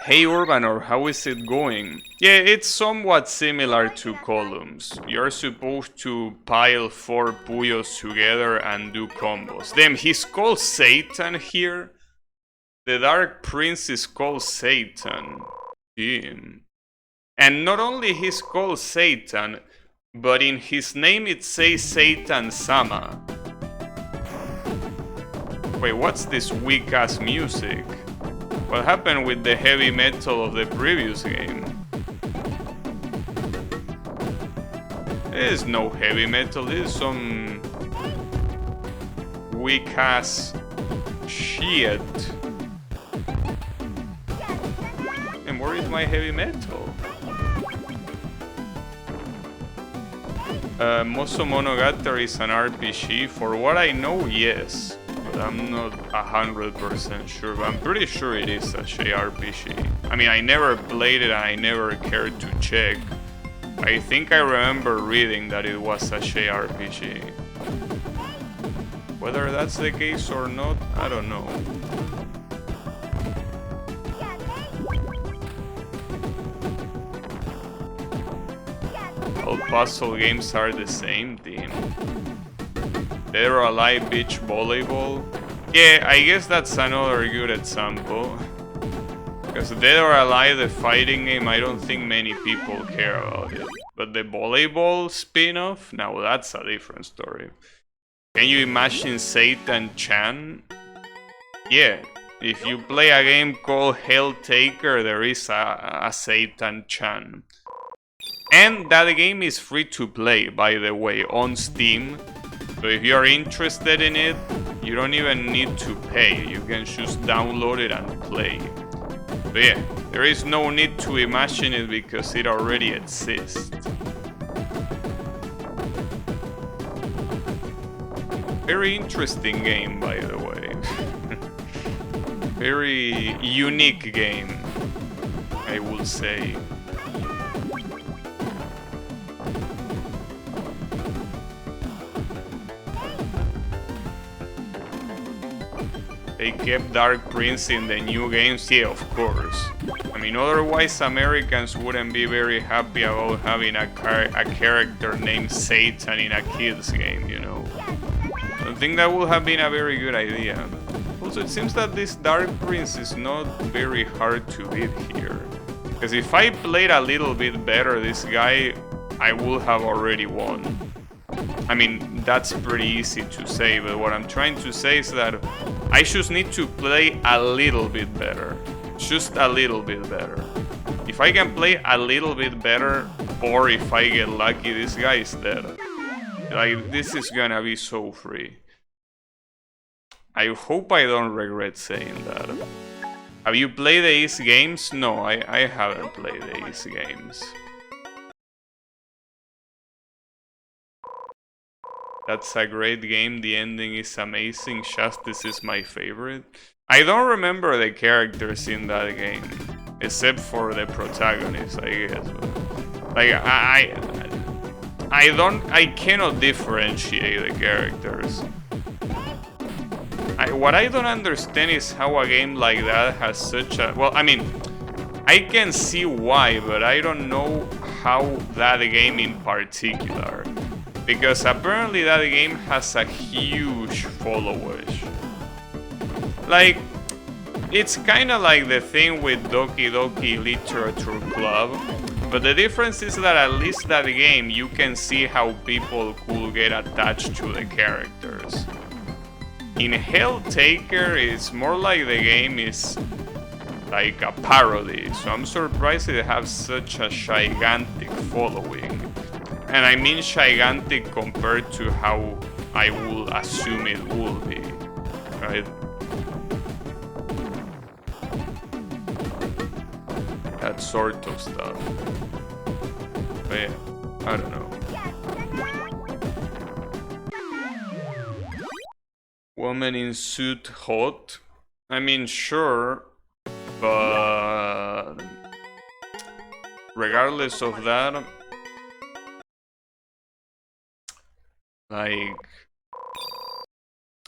[SPEAKER 1] Hey Urbanor, how is it going? Yeah, it's somewhat similar to columns. You're supposed to pile 4 Puyos together and do combos. Damn, he's called Satan here? The Dark Prince is called Satan. Damn. And not only he's called Satan, but in his name it says Satan-sama. Wait, what's this weak-ass music? What happened with the heavy metal of the previous game? There is no heavy metal, this is some weak-ass shit. And where is my heavy metal? Moso Monogatari is an RPG. For what I know, yes. But I'm not 100% sure, but I'm pretty sure it is a JRPG. I mean, I never played it and I never cared to check. I think I remember reading that it was a JRPG. Whether that's the case or not, I don't know. All puzzle games are the same theme. Dead or Alive Beach Volleyball. Yeah, I guess that's another good example. Because Dead or Alive, the fighting game, I don't think many people care about it. But the volleyball spin-off, now that's a different story. Can you imagine Satan Chan? Yeah, if you play a game called Hell Taker, there is a Satan Chan. And that game is free to play, by the way, on Steam. So if you're interested in it, you don't even need to pay. You can just download it and play. But yeah, there is no need to imagine it because it already exists. Very interesting game, by the way. Very unique game, I would say. They kept Dark Prince in the new games, yeah, of course. I mean, otherwise Americans wouldn't be very happy about having a character named Satan in a kids game, you know. I think that would have been a very good idea. Also, it seems that this Dark Prince is not very hard to beat here. Because if I played a little bit better this guy, I would have already won. I mean, that's pretty easy to say, but what I'm trying to say is that I just need to play a little bit better. Just a little bit better. If I can play a little bit better, or if I get lucky, this guy is dead. Like, this is gonna be so free. I hope I don't regret saying that. Have you played the Ace games? No, I haven't played the Ace games. That's a great game, the ending is amazing, Justice is my favorite. I don't remember the characters in that game, except for the protagonist, I guess. Like, I cannot differentiate the characters. What I don't understand is how a game like that has such a... Well, I mean, I can see why, but I don't know how that game in particular. Because apparently that game has a huge followage. Like, it's kinda like the thing with Doki Doki Literature Club, but the difference is that at least that game you can see how people could get attached to the characters. In Hell Taker, it's more like the game is like a parody, so I'm surprised it has such a gigantic following. And I mean gigantic compared to how I would assume it would be, right? That sort of stuff. But yeah, I don't know. Woman in suit hot? I mean, sure, but regardless of that, like,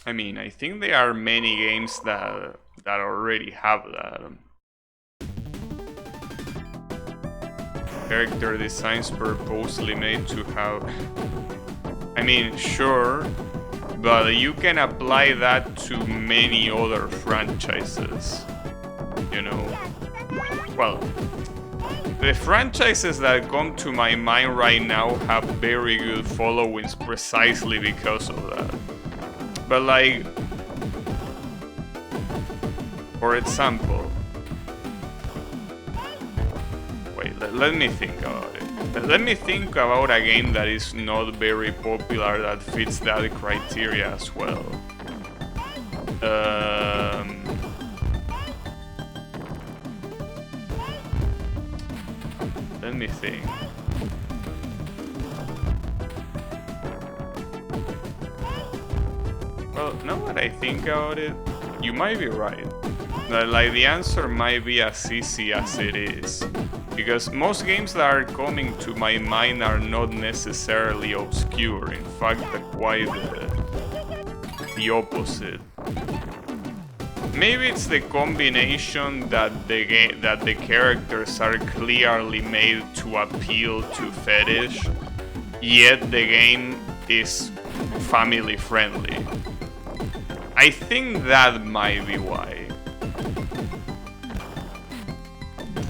[SPEAKER 1] I mean, I think there are many games that already have that. Character designs purposely made to have... I mean, sure, but you can apply that to many other franchises, you know? Well, the franchises that come to my mind right now have very good followings precisely because of that. But like, for example, wait, let me think about it. Let me think about a game that is not very popular that fits that criteria as well. Let me think. Well, now that I think about it, you might be right. Like, the answer might be as easy as it is. Because most games that are coming to my mind are not necessarily obscure. In fact, quite the opposite. Maybe it's the combination that the characters are clearly made to appeal to fetish, yet the game is family friendly. I think that might be why.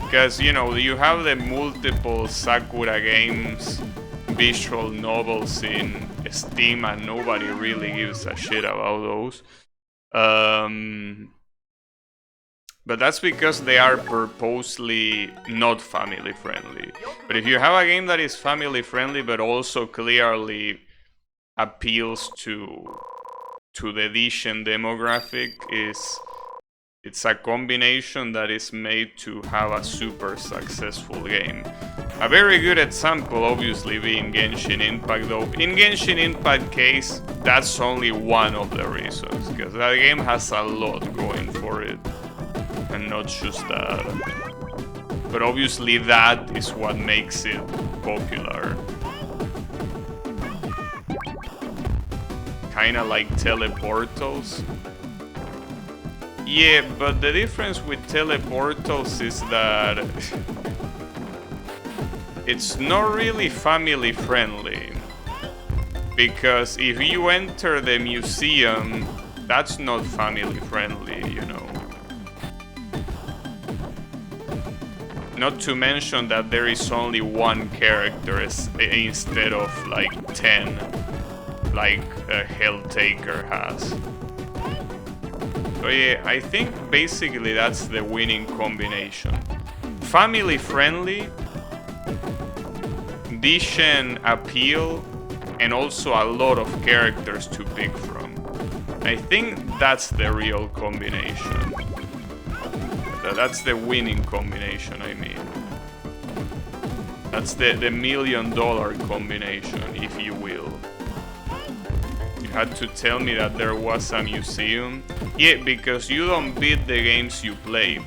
[SPEAKER 1] Because, you know, you have the multiple Sakura games, visual novels in Steam, and nobody really gives a shit about those. But that's because they are purposely not family friendly. But if you have a game that is family friendly but also clearly appeals to the edition demographic, it's a combination that is made to have a super successful game. A very good example obviously being Genshin Impact, though in Genshin Impact case that's only one of the reasons, because that game has a lot going for it. And not just that. But obviously that is what makes it popular. Kinda like teleportals. Yeah, but the difference with teleportals is that it's not really family friendly. Because if you enter the museum, that's not family friendly, you know. Not to mention that there is only one character instead of like 10, like Helltaker has. So yeah, I think basically that's the winning combination. Family friendly, decent appeal, and also a lot of characters to pick from. I think that's the real combination. That's the winning combination, I mean. That's the $1 million combination, if you will. You had to tell me that there was a museum. Yeah, because you don't beat the games you play.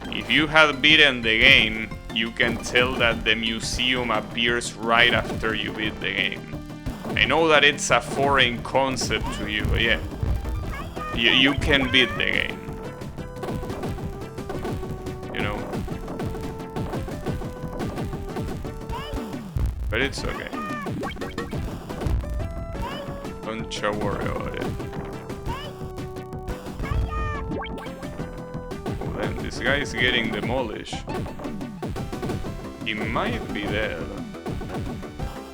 [SPEAKER 1] If you had beaten the game, you can tell that the museum appears right after you beat the game. I know that it's a foreign concept to you, but yeah. You can beat the game. But it's okay. Don't you worry about it. Oh, then this guy is getting demolished. He might be dead.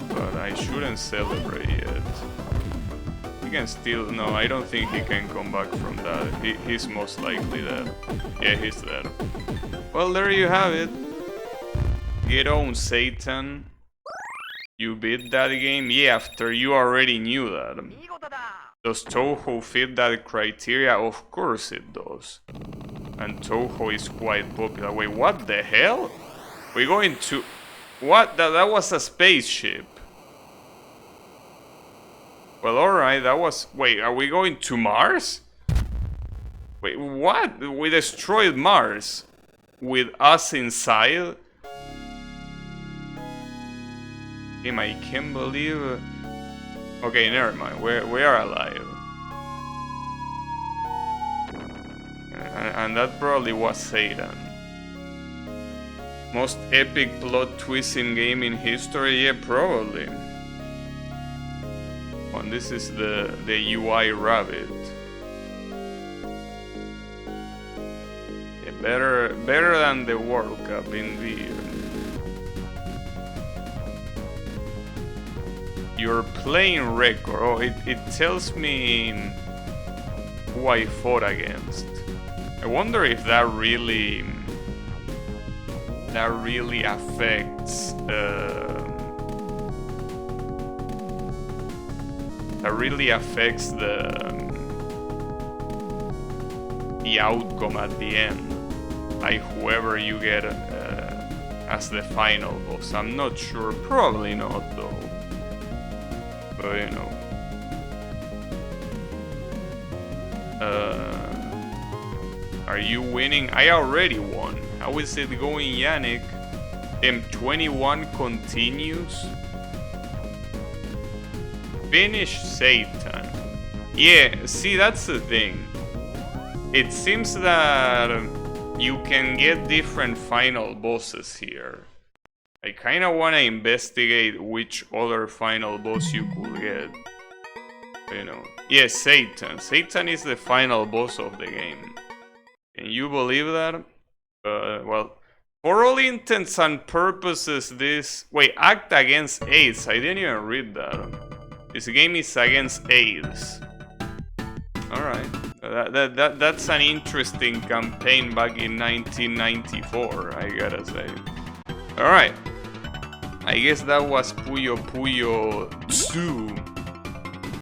[SPEAKER 1] But I shouldn't celebrate yet. He can still... No, I don't think he can come back from that. He's most likely dead. Yeah, he's dead. Well, there you have it. Get on, Satan. You beat that game? Yeah, after you already knew that. Does Touhou fit that criteria? Of course it does. And Touhou is quite popular. Wait, what the hell? We're going to... What? That was a spaceship. Well, alright, that was... Wait, are we going to Mars? Wait, what? We destroyed Mars. With us inside? I can't believe... Okay, never mind. We are alive. And that probably was Satan. Most epic plot twist in gaming history? Yeah, probably. Oh, and this is the UI rabbit. Yeah, better than the World Cup, indeed. Your playing record. Oh, it tells me who I fought against. I wonder if that really affects the outcome at the end. Like whoever you get as the final boss. I'm not sure. Probably not though. But you know. Are you winning? I already won. How is it going, Yannick? M21 continues. Finish Satan. Yeah, see, that's the thing. It seems that you can get different final bosses here. I kinda wanna investigate which other final boss you could get. You know. Yes, Satan. Satan is the final boss of the game. Can you believe that? Well, for all intents and purposes, this... Wait, act against AIDS. I didn't even read that. This game is against AIDS. Alright. That's an interesting campaign back in 1994, I gotta say. Alright. I guess that was Puyo Puyo Tsuu.